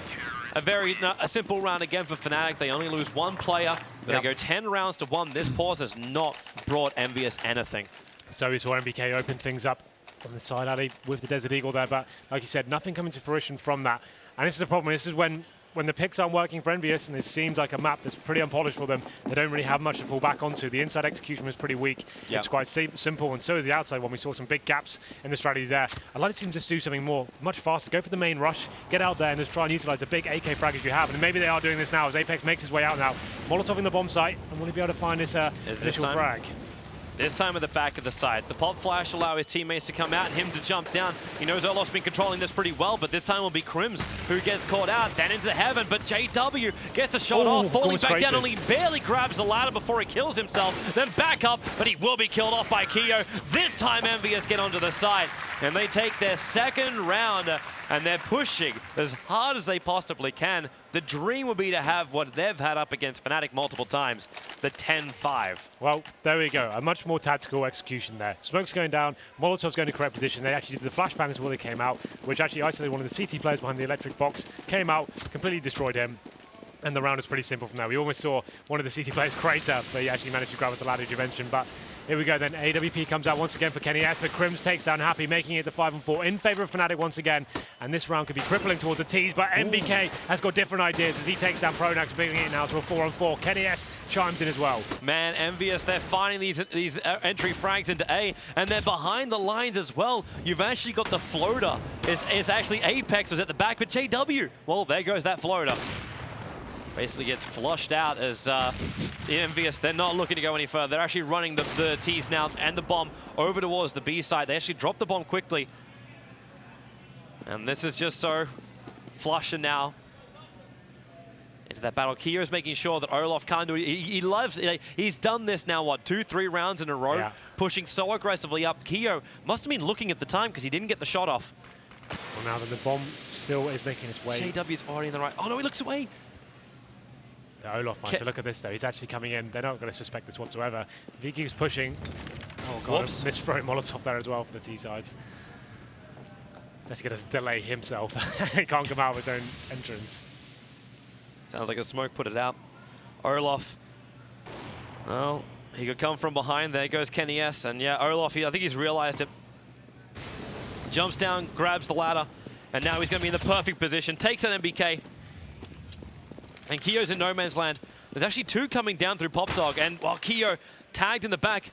a simple round again for Fnatic. They only lose one player. They go 10 rounds to 1. This pause has not brought Envyus anything. So we saw MBK open things up on the side alley with the Desert Eagle there. But like you said, nothing coming to fruition from that. And this is the problem. This is when when the picks aren't working for Envyus, and it seems like a map that's pretty unpolished for them, they don't really have much to fall back onto. The inside execution was pretty weak. Yeah. It's quite simple, and so is the outside one. We saw some big gaps in the strategy there. I'd like to see them just do something more, much faster. Go for the main rush, get out there, and just try and utilize the big AK frag as you have. And maybe they are doing this now as Apex makes his way out now. Molotov in the bomb site, and will he be able to find this initial frag? This time at the back of the site. The pop flash allow his teammates to come out and him to jump down. He knows Olof's been controlling this pretty well, but this time will be Crims who gets caught out, then into heaven, but JW gets the shot off, falling back down, only barely grabs the ladder before he kills himself, then back up, but he will be killed off by Keo. This time Envyus get onto the side, and they take their second round, and they're pushing as hard as they possibly can. The dream would be to have what they've had up against Fnatic multiple times, the 10-5. Well, there we go. A much more tactical execution there. Smoke's going down, Molotov's going to correct position. They actually did the flashbang before they came out, which actually isolated one of the CT players behind the electric box, came out, completely destroyed him. And the round is pretty simple from there. We almost saw one of the CT players crater, but he actually managed to grab with the ladder you mentioned. But here we go then. AWP comes out once again for Kenny S, but Crims takes down Happy, making it the 5-4 in favor of Fnatic once again. And this round could be crippling towards the T's, but MBK has got different ideas as he takes down Pronax, bringing it now to a 4-on-4. Kenny S chimes in as well. Man, Envyus, they're finding these entry frags into A, and they're behind the lines as well. You've actually got the floater. It's actually Apex was at the back, but JW, well, there goes that floater. Basically gets flushed out as Envyus, they're not looking to go any further. They're actually running the T's now and the bomb over towards the B side. They actually drop the bomb quickly. And this is just so flusher now into that battle. Keo is making sure that Olof can't do it. He loves it. He's done this now, what, 2-3 rounds in a row, pushing so aggressively up. Keo must have been looking at the time because he didn't get the shot off. Well, now then the bomb still is making its way. JW's already in the right. Oh no, he looks away. Olaf might. So look at this though. He's actually coming in. They're not going to suspect this whatsoever. He keeps pushing. Oh god, misthrowing Molotov there as well for the T side. That's going to delay himself. He can't come out with his own entrance. Sounds like a smoke put it out. Olaf. Well, he could come from behind. There goes Kenny S. And yeah, Olaf, I think he's realized it. Jumps down, grabs the ladder, and now he's going to be in the perfect position. Takes an MBK. And Keo's in no man's land. There's actually two coming down through Pop Dog, and while Keo tagged in the back,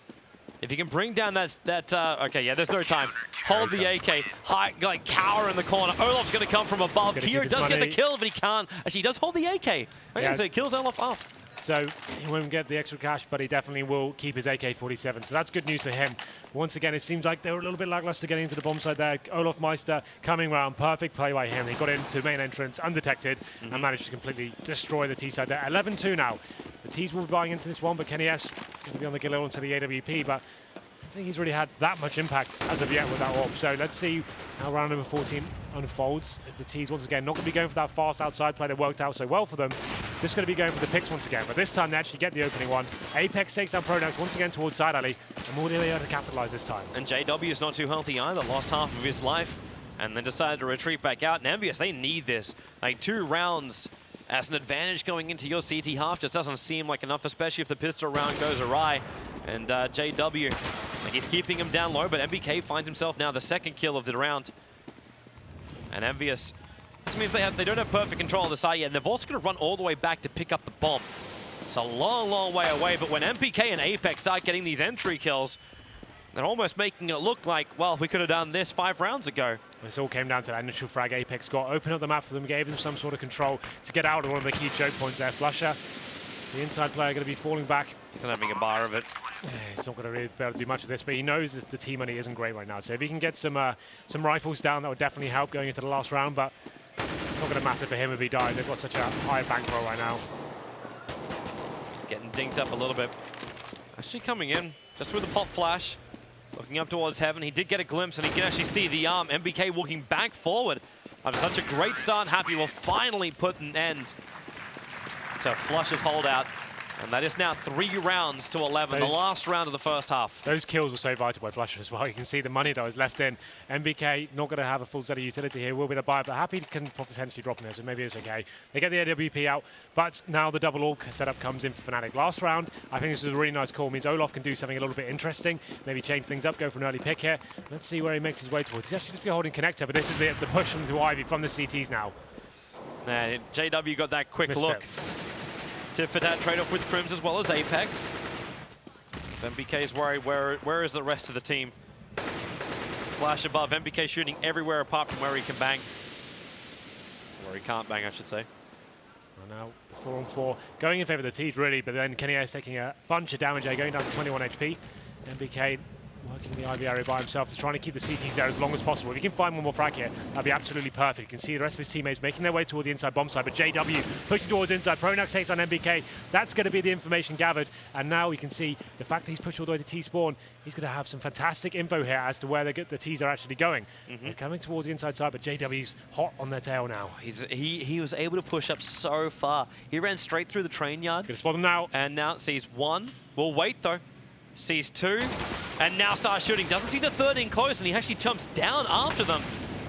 if you can bring down okay, yeah, there's no time. Hold the AK, like cower in the corner. Olaf's going to come from above. Keo does get the kill, but he can't. Actually, he does hold the AK. Okay, so he kills Olaf off. So he won't get the extra cash, but he definitely will keep his AK-47. So that's good news for him. Once again, it seems like they were a little bit lackluster getting into the bomb side there. Olaf Meister coming around. Perfect play by him. He got into main entrance undetected and managed to completely destroy the T side there. 11-2 now. The T's will be buying into this one, but Kenny S going to be on the Gilil into the AWP. But I think he's really had that much impact as of yet with that AWP. So let's see how round number 14 unfolds. If the T's once again not going to be going for that fast outside play that worked out so well for them. Just going to be going for the picks once again. But this time they actually get the opening one. Apex takes down Pronax once again towards side alley. And will they be able to capitalize this time? And JW is not too healthy either. Lost half of his life and then decided to retreat back out. And Envyus, they need this. Like 2 rounds as an advantage going into your CT half just doesn't seem like enough, especially if the pistol round goes awry. And JW, like he's keeping him down low, but MBK finds himself now the second kill of the round. And Envyus, this means they don't have perfect control of the site yet, and they've also going to run all the way back to pick up the bomb. It's a long, long way away, but when MPK and Apex start getting these entry kills, they're almost making it look like, well, we could have done this 5 rounds ago. This all came down to that initial frag Apex got. Opened up the map for them, gave them some sort of control to get out of one of the key choke points there. Flusher, the inside player, going to be falling back. He's not having a bar of it. Yeah, he's not going to really be able to do much of this, but he knows that the team money isn't great right now. So if he can get some rifles down, that would definitely help going into the last round, but it's not going to matter for him if he dies. They've got such a high bankroll right now. He's getting dinked up a little bit. Actually coming in, just with a pop flash. Looking up towards heaven, he did get a glimpse and he can actually see the arm. MBK walking back forward after such a great start. Happy will finally put an end to Flush's holdout. And that is now 3 rounds to 11, the last round of the first half. Those kills were so vital by Flusher as well. You can see the money that was left in. MBK not going to have a full set of utility here. Will be the buy, but Happy can potentially drop in there, so maybe it's okay. They get the AWP out, but now the double AWP setup comes in for Fnatic. Last round, I think this is a really nice call. It means Olaf can do something a little bit interesting, maybe change things up, go for an early pick here. Let's see where he makes his way towards. He's actually just be holding connector, but this is the push into Ivy from the CTs now. And JW got that quick Missed look. it. Tit for tat trade-off with Crims as well as Apex. So MBK's worried, where is the rest of the team? Flash above, MBK shooting everywhere apart from where he can bang. Where he can't bang, I should say. Well, now 4-on-4 going in favor of the Tees really, but then Kenny is taking a bunch of damage there, going down to 21 HP. MBK working the Ivy area by himself, just trying to keep the CTs there as long as possible. If he can find one more frag here, that'd be absolutely perfect. You can see the rest of his teammates making their way toward the inside bomb side, but JW pushing towards inside. Pronax takes on MBK. That's going to be the information gathered, and now we can see the fact that he's pushed all the way to T-spawn, he's going to have some fantastic info here as to where the T's are actually going. They're coming towards the inside side, but JW's hot on their tail now. He was able to push up so far. He ran straight through the train yard. Gonna spot them now. And now sees one. Will wait though. Sees two. And now starts shooting. Doesn't see the third in close, and he actually jumps down after them.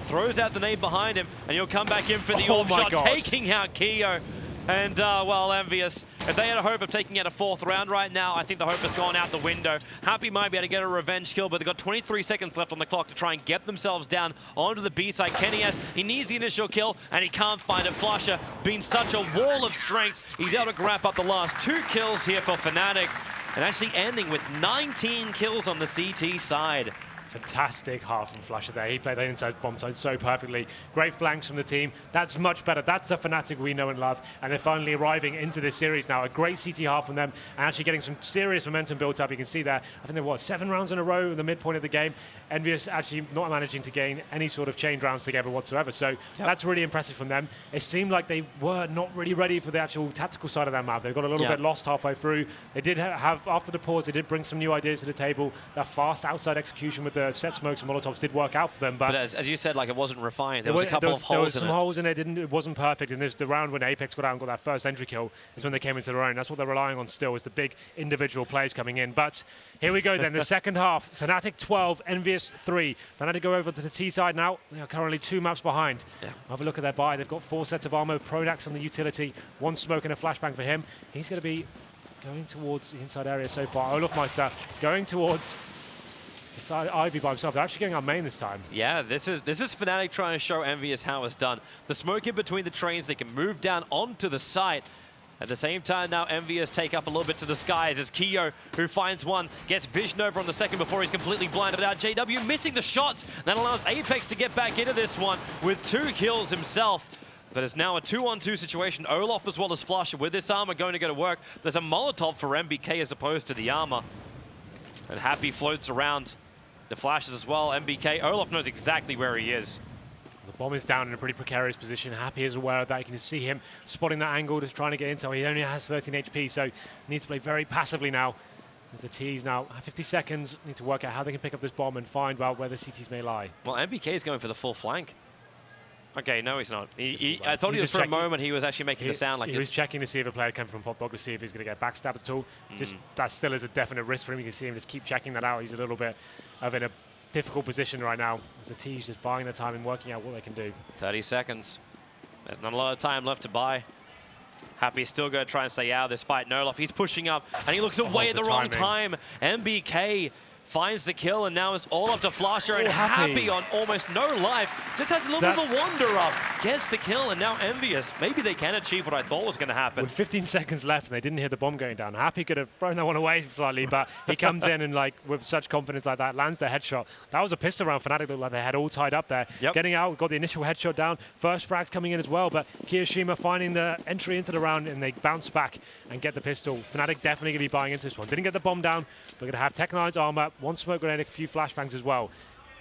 Throws out the nade behind him, and he'll come back in for the orb shot, taking out Keo. And, well, Envyus, if they had a hope of taking out a fourth round right now, I think the hope has gone out the window. Happy might be able to get a revenge kill, but they've got 23 seconds left on the clock to try and get themselves down onto the B side. Kenny he needs the initial kill, and he can't find it. Flusher being such a wall of strength, he's able to grab up the last 2 kills here for Fnatic, and actually ending with 19 kills on the CT side. Fantastic half from Flusher there. He played that inside bomb side so perfectly. Great flanks from the team. That's much better. That's a Fnatic we know and love. And they're finally arriving into this series now. A great CT half from them and actually getting some serious momentum built up. You can see there, I think there was 7 rounds in a row in the midpoint of the game. Envyus actually not managing to gain any sort of chain rounds together whatsoever. So that's really impressive from them. It seemed like they were not really ready for the actual tactical side of that map. They got a little bit lost halfway through. They did have, after the pause, they did bring some new ideas to the table. That fast outside execution with the set smokes and molotovs did work out for them, but as you said, like, it wasn't refined. There was a couple of holes in it. There was some holes in it. It wasn't perfect. And this the round when Apex got out and got that first entry kill is when they came into their own. That's what they're relying on still, is the big individual plays coming in. But here we go then, the second half. Fnatic 12, Envyus 3. Fnatic go over to the T side now. They are currently 2 maps behind. Have a look at their buy. They've got 4 sets of armor. Prodax on the utility. 1 smoke and a flashbang for him. He's going to be going towards the inside area so far. Olafmeister going towards Ivy by himself. They're actually getting our main this time. Yeah, this is Fnatic trying to show Envyus how it's done. The smoke in between the trains, they can move down onto the site. At the same time now, Envyus take up a little bit to the skies as Keo, who finds one, gets vision over on the second before he's completely blinded out. JW missing the shots. That allows Apex to get back into this one with 2 kills himself. But it's now a 2-on-2 situation. Olaf as well as Flusher with this armor going to go to work. There's a Molotov for MBK as opposed to the armor. And Happy floats around the flashes as well. MBK, Olaf knows exactly where he is. The bomb is down in a pretty precarious position. Happy is aware of that. You can see him spotting that angle, just trying to get into it. He only has 13 HP, so needs to play very passively now. As the T's now have 50 seconds, need to work out how they can pick up this bomb and find out where the CTs may lie. Well, MBK is going for the full flank. Okay, no, he's not. I thought he was for a moment. He was actually making the sound like he was checking to see if a player came from Pop Dog to see if he's going to get backstabbed at all. Just that still is a definite risk for him. You can see him just keep checking that out. He's a little bit of in a difficult position right now as the T's just buying their time and working out what they can do. 30 seconds. There's not a lot of time left to buy. Happy's still going to try and stay out of this fight. Nolof, he's pushing up and he looks away at the wrong time. MBK finds the kill, and now it's all up to Flasher, and Happy on almost no life. Just has a little bit of a wander up. Gets the kill, and now Envyus. Maybe they can achieve what I thought was going to happen. With 15 seconds left, and they didn't hear the bomb going down. Happy could have thrown that one away slightly, but he comes in and, like, with such confidence like that, lands the headshot. That was a pistol round. Fnatic looked like they had all tied up there. Getting out, got the initial headshot down. First frags coming in as well, but Kiyoshima finding the entry into the round, and they bounce back and get the pistol. Fnatic definitely going to be buying into this one. Didn't get the bomb down. We're going to have Tech9's armor, 1 smoke grenade, a few flashbangs as well.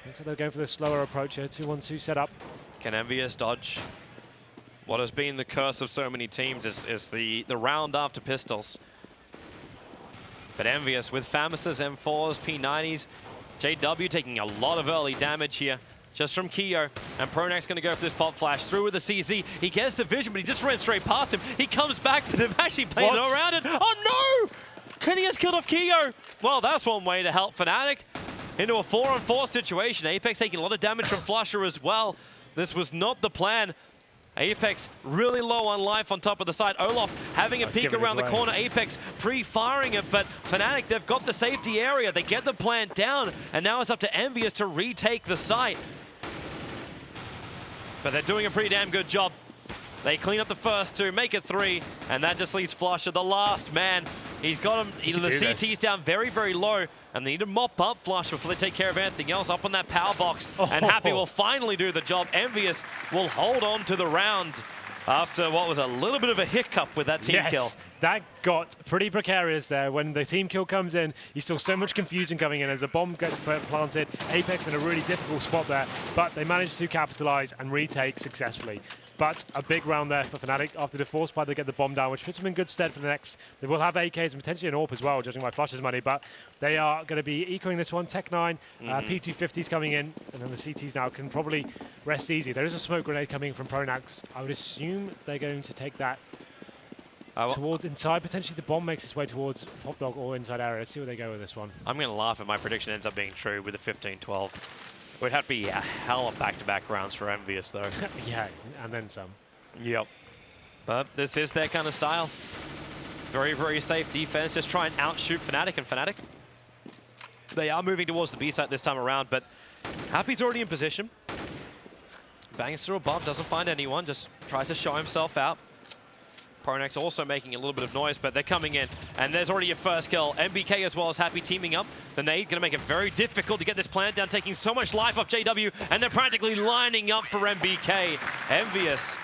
Looks like they're going for the slower approach here. 2-1-2 setup. Can Envyus dodge? What has been the curse of so many teams is the round after pistols. But Envyus with Famis's, M4s, P90s, JW taking a lot of early damage here. Just from Keo, and Pronax going to go for this pop flash through with the CZ. He gets the vision, but he just ran straight past him. He comes back, but they've actually played it around it. Oh no! Kenny has killed off Keo. Well, that's one way to help Fnatic into a 4-on-4 situation. Apex taking a lot of damage from Flusher as well. This was not the plan. Apex really low on life on top of the side. Olaf having a peek around the corner. Apex pre-firing it, but Fnatic, they've got the safety area. They get the plant down, and now it's up to Envyus to retake the site. But they're doing a pretty damn good job. They clean up the first 2, make it 3, and that just leaves Flusher, the last man. He's got him, the CT's down very, very low, and they need to mop up Flusher before they take care of anything else up on that power box. And Happy will finally do the job. Envyus will hold on to the round after what was a little bit of a hiccup with that team kill. That got pretty precarious there. When the team kill comes in, you saw so much confusion coming in as a bomb gets planted. Apex in a really difficult spot there, but they managed to capitalize and retake successfully. But a big round there for Fnatic. After the force spike, they get the bomb down, which puts them in good stead for the next. They will have AKs and potentially an AWP as well, judging by Flush's money, but they are going to be ecoing this one. Tech9, P250's coming in, and then the CTs now can probably rest easy. There is a smoke grenade coming from Pronax. I would assume they're going to take that towards inside. Potentially the bomb makes its way towards Pop Dog or inside area. Let's see where they go with this one. I'm going to laugh if my prediction ends up being true with a 15-12. It would have to be a hell of back-to-back rounds for Envyus, though. Yeah, and then some. Yep. But this is their kind of style. Very, very safe defense. Just try and outshoot Fnatic. And Fnatic, they are moving towards the B site this time around, but Happy's already in position. Bangs through above, doesn't find anyone, just tries to show himself out. Pronax also making a little bit of noise, but they're coming in. And there's already your first kill. MBK as well as Happy teaming up. The nade going to make it very difficult to get this plant down, taking so much life off JW, and they're practically lining up for MBK. Envyus.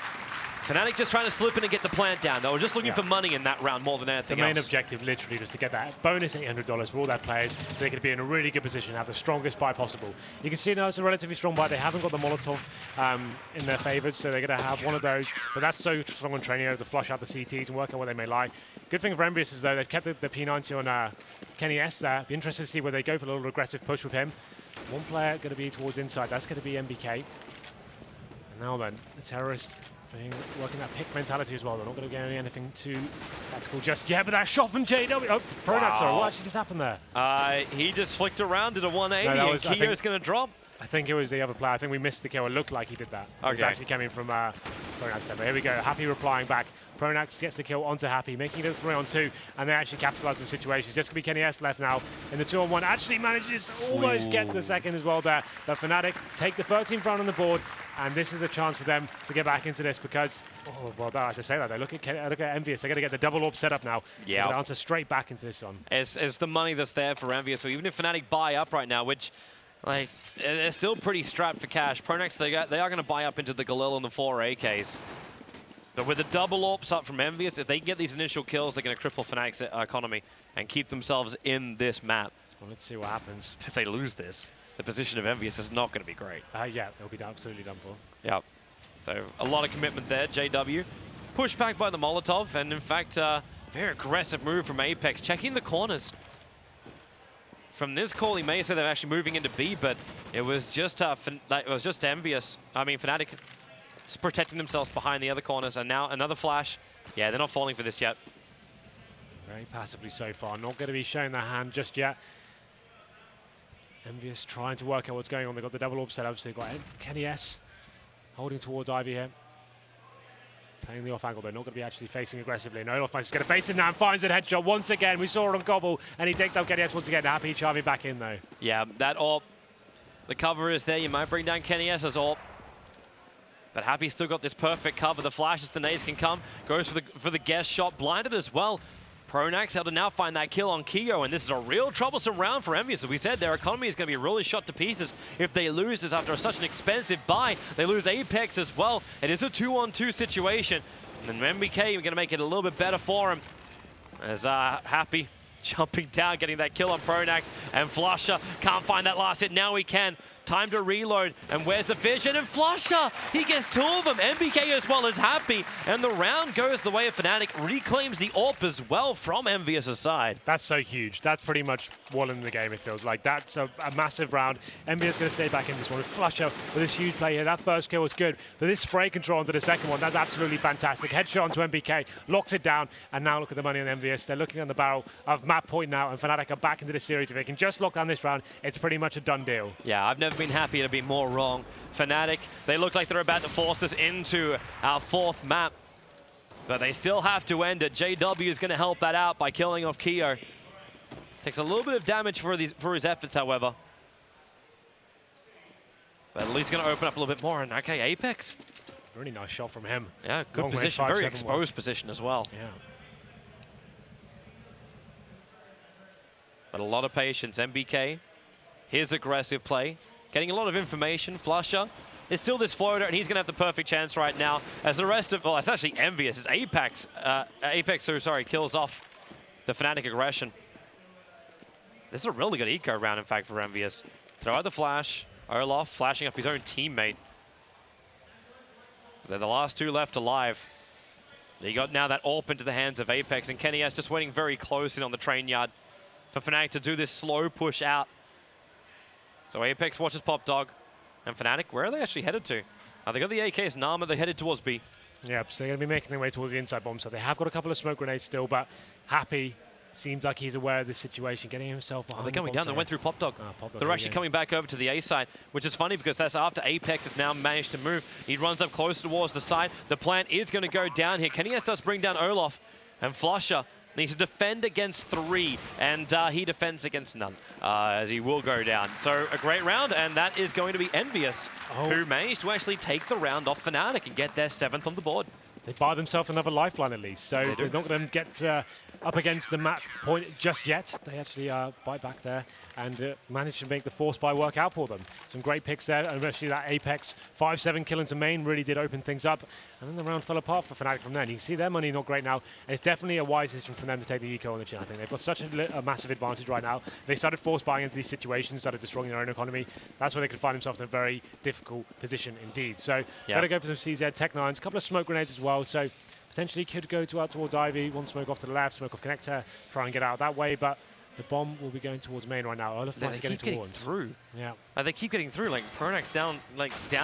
Fnatic just trying to slip in and get the plant down. They were just looking for money in that round more than anything else. The main objective literally was to get that bonus $800 for all their players so they could be in a really good position, have the strongest buy possible. You can see now it's a relatively strong buy. They haven't got the Molotov in their favors, so they're going to have one of those. But that's so strong on training to flush out the CTs and work out what they may like. Good thing for Envyus is, though, they've kept the P90 on Kenny S there. Be interested to see where they go for a little aggressive push with him. One player going to be towards inside. That's going to be MBK. And now then, the terrorist working that pick mentality as well. They're not going to get anything too tactical just yet, but that shot from JW. Oh, Pronax, sorry. What actually just happened there? He just flicked around at a 180 and Kio's going to drop. I think it was the other player. I think we missed the kill. It looked like he did that. Okay. It actually came in from Pronax. But here we go. Happy replying back. Pronax gets the kill onto Happy, making it a 3-on-2, and they actually capitalize the situation. It's just going to be Kenny S left now in the 2-on-1. Actually manages to almost get to the second as well there. But Fnatic take the 13th round on the board, and this is a chance for them to get back into this because, well, as I say that, they look at Envyus. They're going to get the double AWP set up now. Yeah. So answer straight back into this one. It's the money that's there for Envyus. So even if Fnatic buy up right now, which, like, they're still pretty strapped for cash. Pronax, they are going to buy up into the Galil and the 4 AKs. But with the double AWPs up from Envyus, if they can get these initial kills, they're going to cripple Fnatic's economy and keep themselves in this map. Well, let's see what happens. If they lose this, the position of Envyus is not going to be great. Yeah, they'll be absolutely done for. Yep. So a lot of commitment there. JW pushed back by the Molotov, and in fact, very aggressive move from Apex, checking the corners. From this call, he may say they're actually moving into B, but it was just Envyus. I mean, Fnatic just protecting themselves behind the other corners, and now another flash. Yeah, they're not falling for this yet. Very passively so far. Not going to be showing their hand just yet. Envyus trying to work out what's going on. They've got the double AWP set up, so they've got Kenny S holding towards Ivy here. Playing the off angle, they're not going to be actually facing aggressively. No, Olaf is going to face him now and finds a headshot once again. We saw it on Gobble, and he takes out Kenny S once again. Happy Charming back in, though. Yeah, that AWP, the cover is there. You might bring down Kenny S's AWP. But Happy's still got this perfect cover. The flashes, the nades can come. Goes for the guest shot, blinded as well. Pronax able to now find that kill on Keo, and this is a real troublesome round for Envyus. As we said, their economy is going to be really shot to pieces if they lose this after such an expensive buy. They lose Apex as well. It is a 2-on-2 situation. And then MBK are going to make it a little bit better for him. As Happy jumping down, getting that kill on Pronax, and Flusher can't find that last hit. Now he can. Time to reload, and where's the vision? And Flusher, he gets 2 of them. MBK as well as Happy, and the round goes the way of Fnatic. Reclaims the AWP as well from Envyus' side. That's so huge. That's pretty much won in the game, it feels like. That's a massive round. Envyus going to stay back in this one. With Flusher with this huge play here. That first kill was good, but this spray control onto the second one, that's absolutely fantastic. Headshot onto MBK, locks it down, and now look at the money on Envyus. They're looking on the barrel of map point now, and Fnatic are back into the series. If they can just lock down this round, it's pretty much a done deal. Yeah, I've never been happy to be more wrong. Fnatic, they look like they're about to force us into our 4th map, but they still have to end it. JW is going to help that out by killing off Keo. Takes a little bit of damage for his efforts, however. But at least going to open up a little bit more. And okay, Apex Really nice shot from him. Yeah, good Long range, position, very 5-7-1. exposed position as well. Yeah. But a lot of patience. MBK, his aggressive play, getting a lot of information. Flusher, it's still this floater, and he's going to have the perfect chance right now. As the rest of, well, it's actually Envyus. It's Apex, kills off the Fnatic aggression. This is a really good eco round, in fact, for Envyus. Throw out the flash. Olaf flashing up his own teammate. They're the last two left alive. He got now that AWP into the hands of Apex, and Kenny S just waiting very close in on the train yard for Fnatic to do this slow push out. So Apex watches Pop Dog. And Fnatic, where are they actually headed to? They got the AKs, Nama, they're headed towards B. Yep, so they're going to be making their way towards the inside bomb. So they have got a couple of smoke grenades still, but Happy seems like he's aware of this situation, getting himself behind They're coming down, they went through Pop Dog. They're actually coming back over to the A side, which is funny because that's after Apex has now managed to move. He runs up closer towards the side. The plant is going to go down here. Kenny S does bring down Olaf, and Flusher needs to defend against 3, and he defends against none, as he will go down. So a great round, and that is going to be Envyus, who managed to actually take the round off Fnatic and get their 7th on the board. They buy themselves another lifeline at least, so they're not going to get up against the map point just yet. They actually bite back there and manage to make the force buy work out for them. Some great picks there, and especially that Apex 5-7 kill into main really did open things up. And then the round fell apart for Fnatic from there. And you can see their money not great now. And it's definitely a wise decision for them to take the eco on the chin. I think they've got such a massive advantage right now. They started force buying into these situations, started destroying their own economy. That's where they could find themselves in a very difficult position indeed. So got to go for some CZ Tech 9s, a couple of smoke grenades as well. So potentially could go out towards Ivy, one smoke off to the left, smoke off connector, try and get out that way, but the bomb will be going towards main right now. Olaf is getting through. Yeah. They keep getting through, like Pronax down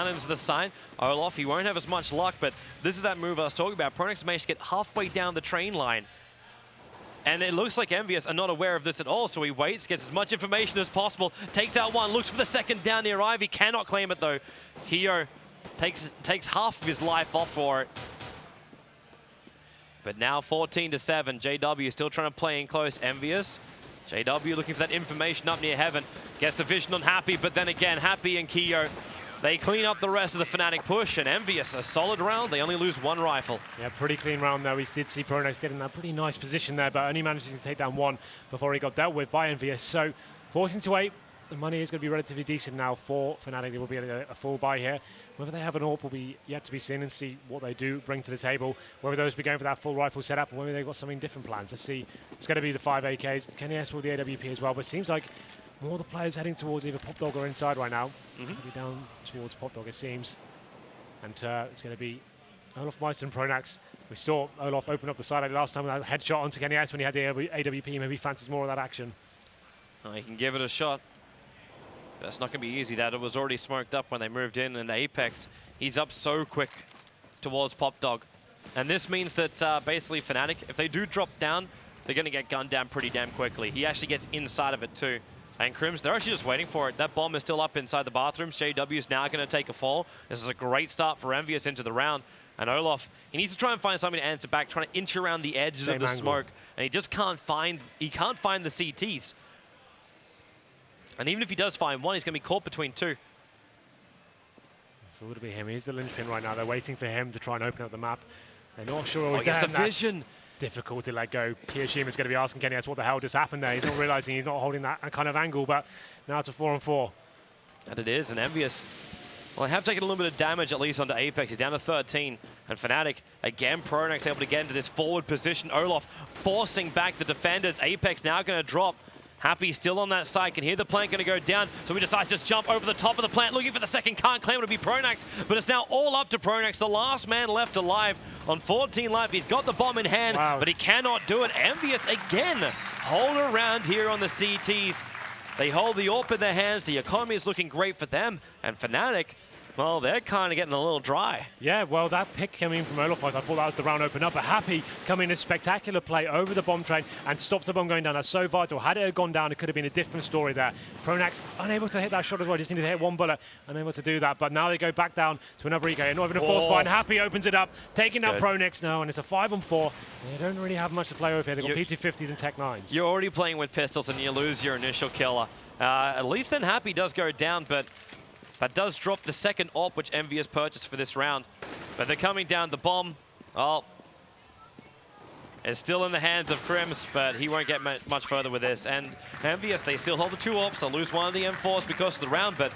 into the side. Olaf, he won't have as much luck, but this is that move I was talking about. Pronax managed to get halfway down the train line. And it looks like Envyus are not aware of this at all, so he waits, gets as much information as possible, takes out one, looks for the second down near Ivy, cannot claim it though. Keo takes half of his life off for it. But now 14-7, JW still trying to play in close. Envyus, JW looking for that information up near Heaven. Gets the vision on Happy, but then again, Happy and Keo, they clean up the rest of the Fnatic push, and Envyus, a solid round. They only lose one rifle. Yeah, pretty clean round there. We did see Pronax getting that pretty nice position there, but only managing to take down one before he got dealt with by Envyus. So 14-8, the money is going to be relatively decent now for Fnatic. There will be a full buy here. Whether they have an AWP will be yet to be seen, and see what they do bring to the table. Whether those be going for that full rifle setup, or whether they've got something different plans. Let's see. It's going to be the 5 AKs. Kenny S with the AWP as well, but it seems like more of the players heading towards either Pop Dog or inside right now. Be down towards Pop Dog, it seems. And it's going to be Olaf Meister and Pronax. We saw Olaf open up the side last time with that headshot onto Kenny S when he had the AWP. Maybe fancies more of that action. He can give it a shot. That's not going to be easy. That it was already smoked up when they moved in, and Apex, he's up so quick towards Pop Dog. And this means that basically Fnatic, if they do drop down, they're going to get gunned down pretty damn quickly. He actually gets inside of it too. And Crims, they're actually just waiting for it. That bomb is still up inside the bathrooms. JW is now going to take a fall. This is a great start for Envyus into the round. And Olaf, he needs to try and find something to answer back, trying to inch around the edges of the smoke. And he just can't find the CTs. And even if he does find one, he's going to be caught between two. So it'll be him. He's the linchpin right now. They're waiting for him to try and open up the map. They're not sure. Oh, he gets the vision. Difficult to let go. Kiyoshima's going to be asking Kenny S what the hell just happened there. He's not realizing he's not holding that kind of angle, but now it's a 4-on-4. And it is, and Envyus, well, they have taken a little bit of damage at least onto Apex. He's down to 13. And Fnatic, again, Pronax able to get into this forward position. Olaf forcing back the defenders. Apex now going to drop. Happy still on that side, can hear the plant going to go down, so he decides to just jump over the top of the plant, looking for the second, can't claim it to be Pronax, but it's now all up to Pronax, the last man left alive on 14 life. He's got the bomb in hand, but he cannot do it. Envyus again, hold around here on the CTs. They hold the AWP in their hands, the economy is looking great for them, and Fnatic, well, they're kind of getting a little dry. Yeah, well, that pick coming from Olaf, I thought that was the round open up. But Happy coming in a spectacular play over the bomb train and stopped the bomb going down. That's so vital. Had it gone down, it could have been a different story there. Pronax unable to hit that shot as well. Just needed to hit one bullet. Unable to do that. But now they go back down to another eco. Not even a force fight. Happy opens it up, taking out Pronax now, and it's a 5-on-4. They don't really have much to play with here. They've got P250s and Tech 9s. You're already playing with pistols and you lose your initial killer. At least then Happy does go down, but that does drop the second AWP which Envyus purchased for this round. But they're coming down. The bomb, oh, it's still in the hands of Crims, but he won't get much further with this. And Envyus, they still hold the 2 ops. They'll lose one of the M4s because of the round, but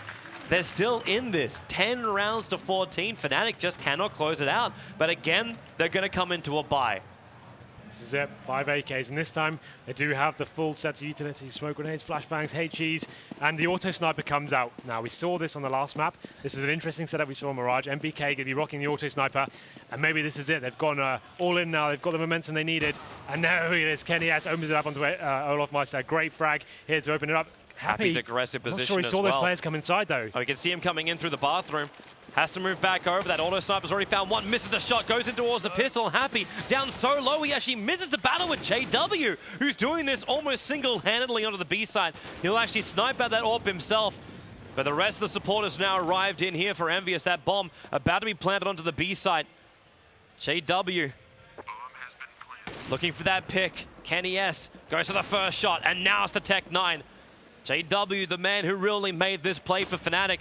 they're still in this. 10 rounds to 14. Fnatic just cannot close it out. But again, they're going to come into a bye. This is it, 5 AKs, and this time they do have the full set of utilities, smoke grenades, flashbangs, HEs, and the auto sniper comes out. Now, we saw this on the last map. This is an interesting setup we saw on Mirage. MBK going to be rocking the auto sniper, and maybe this is it. They've gone all in now. They've got the momentum they needed, and now it is Kenny S opens it up onto Olaf Meister. Great frag here to open it up. Happy's aggressive position. Not sure he saw those players come inside though. Oh, you can see him coming in through the bathroom. Has to move back over. That auto sniper's already found one. Misses the shot. Goes in towards the pistol. Happy down so low. He actually misses the battle with JW, who's doing this almost single-handedly onto the B side. He'll actually snipe out that AWP himself. But the rest of the supporters now arrived in here for Envyus. That bomb about to be planted onto the B side. JW looking for that pick. Kenny S goes for the first shot. And now it's the Tech 9. JW, the man who really made this play for Fnatic.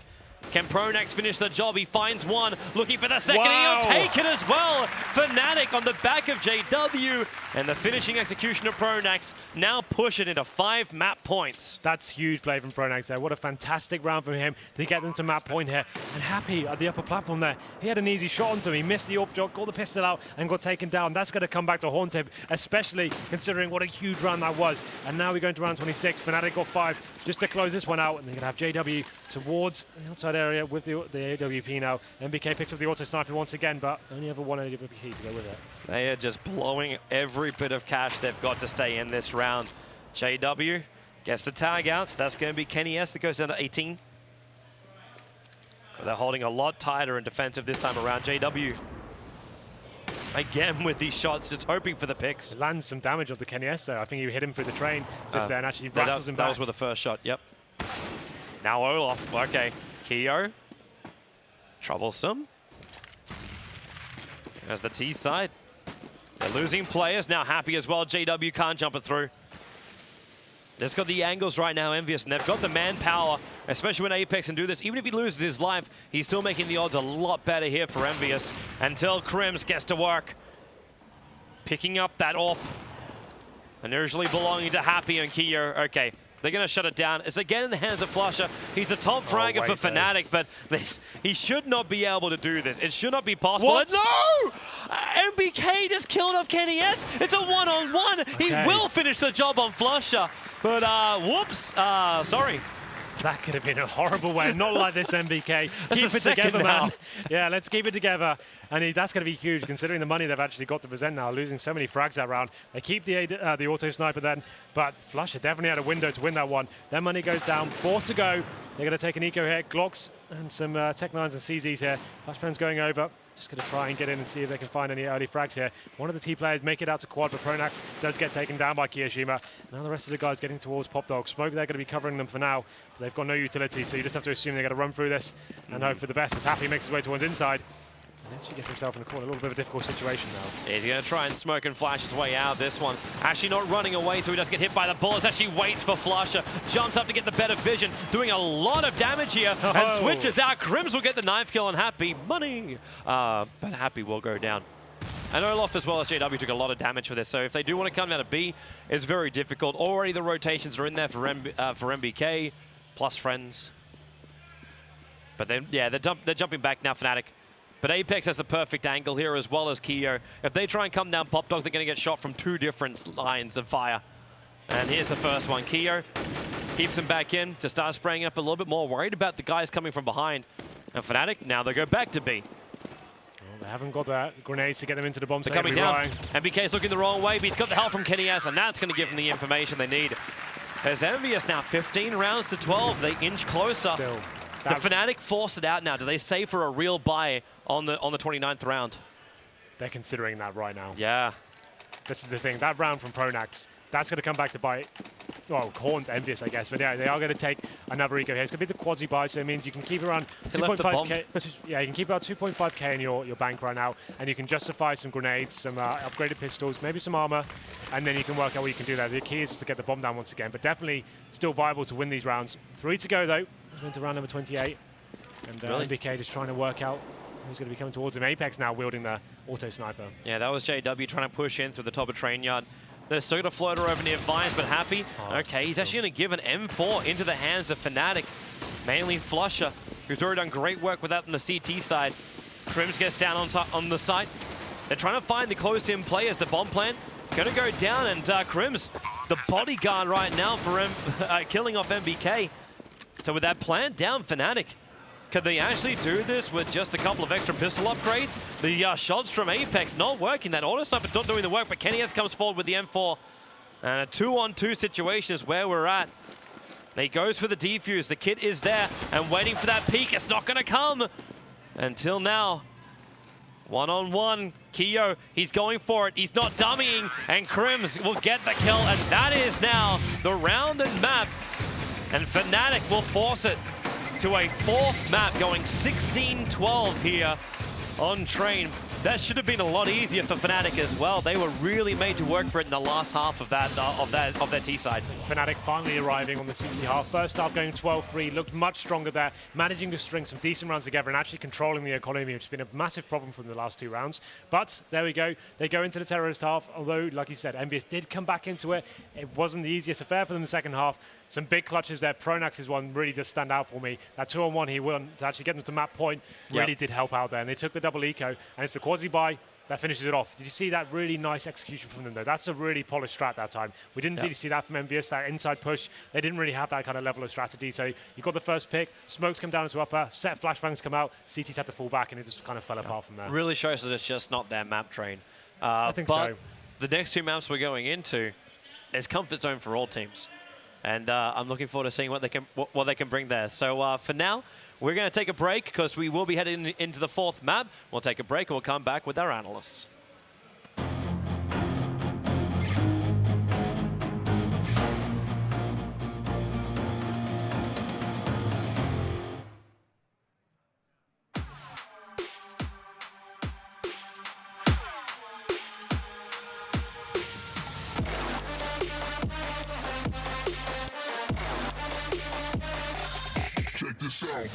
Can Pronax finish the job? He finds one, looking for the second. Wow. He'll take it as well. Fnatic on the back of JW. And the finishing execution of Pronax now push it into 5 map points. That's huge play from Pronax there. What a fantastic round from him to get them to map point here. And Happy at the upper platform there. He had an easy shot onto him. He missed the AWP shot, got the pistol out, and got taken down. That's going to come back to haunt him, especially considering what a huge round that was. And now we're going to round 26. Fnatic got 5 just to close this one out. And they're going to have JW towards the outside area with the AWP now. MBK picks up the auto sniper once again, but only ever one AWP to go with it. They are just blowing every bit of cash they've got to stay in this round. JW gets the tag out, so that's going to be Kenny S that goes down to 18. They're holding a lot tighter and defensive this time around. JW again with these shots, just hoping for the picks. Lands some damage on the Kenny S though. I think you hit him through the train just there and actually rattles him back. That was with the first shot, yep. Now Olaf, okay. Keo, troublesome. There's the T side. They're losing players, now Happy as well. JW can't jump it through. They've got the angles right now, Envyus, and they've got the manpower, especially when Apex can do this. Even if he loses his life, he's still making the odds a lot better here for Envyus until Crims gets to work. Picking up that AWP. Initially belonging to Happy and Keo. Okay, they're going to shut it down. It's again in the hands of Flusher. He's the top fragger for Fnatic, but he should not be able to do this. It should not be possible. What? No! MBK just killed off Kenny S. It's a one-on-one. Okay. He will finish the job on Flusher, but whoops. Sorry. That could have been a horrible way. Not like this, MBK. Keep it together, man. Yeah, let's keep it together. And that's going to be huge, considering the money they've actually got to present now, losing so many frags that round. They keep the auto sniper then, but Flusher definitely had a window to win that one. Their money goes down. 4 to go. They're going to take an eco hit, Glocks, and some Tech 9s and CZs here. Flashbang's going over. Just going to try and get in and see if they can find any early frags here. One of the T players make it out to quad, but Pronax does get taken down by Kiyoshima. Now the rest of the guys getting towards Pop Dog. Smoke, they're going to be covering them for now. But they've got no utility, so you just have to assume they're going to run through this and hope for the best as Happy makes his way towards inside. And then she gets himself in the corner. A little bit of a difficult situation now. He's going to try and smoke and flash his way out. This one actually not running away, so he doesn't get hit by the bullets. Actually waits for Flusher. Jumps up to get the better vision. Doing a lot of damage here. And switches out. Crims will get the knife kill on Happy. Money. But Happy will go down. And Olaf as well as JW took a lot of damage for this. So if they do want to come down to B, it's very difficult. Already the rotations are in there for MBK. Plus friends. But then, yeah, they're jumping back now, Fnatic. But Apex has the perfect angle here as well as Keo. If they try and come down Pop Dogs, they're going to get shot from 2 different lines of fire. And here's the first one. Keo keeps him back in to start spraying up a little bit more. Worried about the guys coming from behind. And Fnatic, now they go back to B. Well, they haven't got that grenades to get them into the bomb. They're coming down. MBK's looking the wrong way, but he's got the help from Kenny S, and that's going to give them the information they need. There's Envyus now, 15 rounds to 12. They inch closer. Still. The Fnatic force it out now. Do they save for a real buy on the 29th round? They're considering that right now. Yeah. This is the thing. That round from Pronax, that's going to come back to bite. Well, haunt Envyus, I guess. But yeah, they are going to take another eco here. It's going to be the quasi buy, so it means you can keep around 2.5k. Yeah, you can keep about 2.5k in your bank right now, and you can justify some grenades, some upgraded pistols, maybe some armor, and then you can work out what you can do there. The key is to get the bomb down once again, but definitely still viable to win these rounds. 3 to go though. Into round number 28, and really? MBK just trying to work out who's going to be coming towards him. Apex now wielding the auto sniper. Yeah, that was JW trying to push in through the top of train yard. They're still going to float her over near Vines, but Happy. Okay, he's actually going to give an M4 into the hands of Fnatic. Mainly Flusher, who's already done great work with that on the CT side. Crims gets down on the site. They're trying to find the close-in players. The bomb plant going to go down, and Crims, the bodyguard right now for killing off MBK. So with that plant down, Fnatic, could they actually do this with just a couple of extra pistol upgrades? The shots from Apex not working. That auto sniper not doing the work, but Kenny comes forward with the M4. And a 2-on-2 situation is where we're at. He goes for the defuse. The kit is there and waiting for that peek. It's not going to come until now. One-on-one, Keo, he's going for it. He's not dummying, and Crims will get the kill, and that is now the round and map. And Fnatic will force it to a 4th map, going 16-12 here on train. That should have been a lot easier for Fnatic as well. They were really made to work for it in the last half of their T side. Fnatic finally arriving on the CT half. First half going 12-3, looked much stronger there, managing to string some decent rounds together and actually controlling the economy, which has been a massive problem from the last 2 rounds. But there we go. They go into the terrorist half, although, like you said, Envyus did come back into it. It wasn't the easiest affair for them in the second half. Some big clutches there. Pronax's one really does stand out for me. That 2-on-1 he won to actually get them to map point really did help out there. And they took the double eco, and it's the quasi-buy that finishes it off. Did you see that really nice execution from them, though? That's a really polished strat that time. We didn't really see that from Envyus, that inside push. They didn't really have that kind of level of strategy. So you got the first pick, smokes come down into upper, set flashbangs come out, CT's had to fall back, and it just kind of fell apart from there. Really shows that it's just not their map train. I think so. The next 2 maps we're going into is comfort zone for all teams. And I'm looking forward to seeing what they can bring there. So for now, we're going to take a break because we will be heading into the 4th map. We'll take a break and we'll come back with our analysts. Check this out.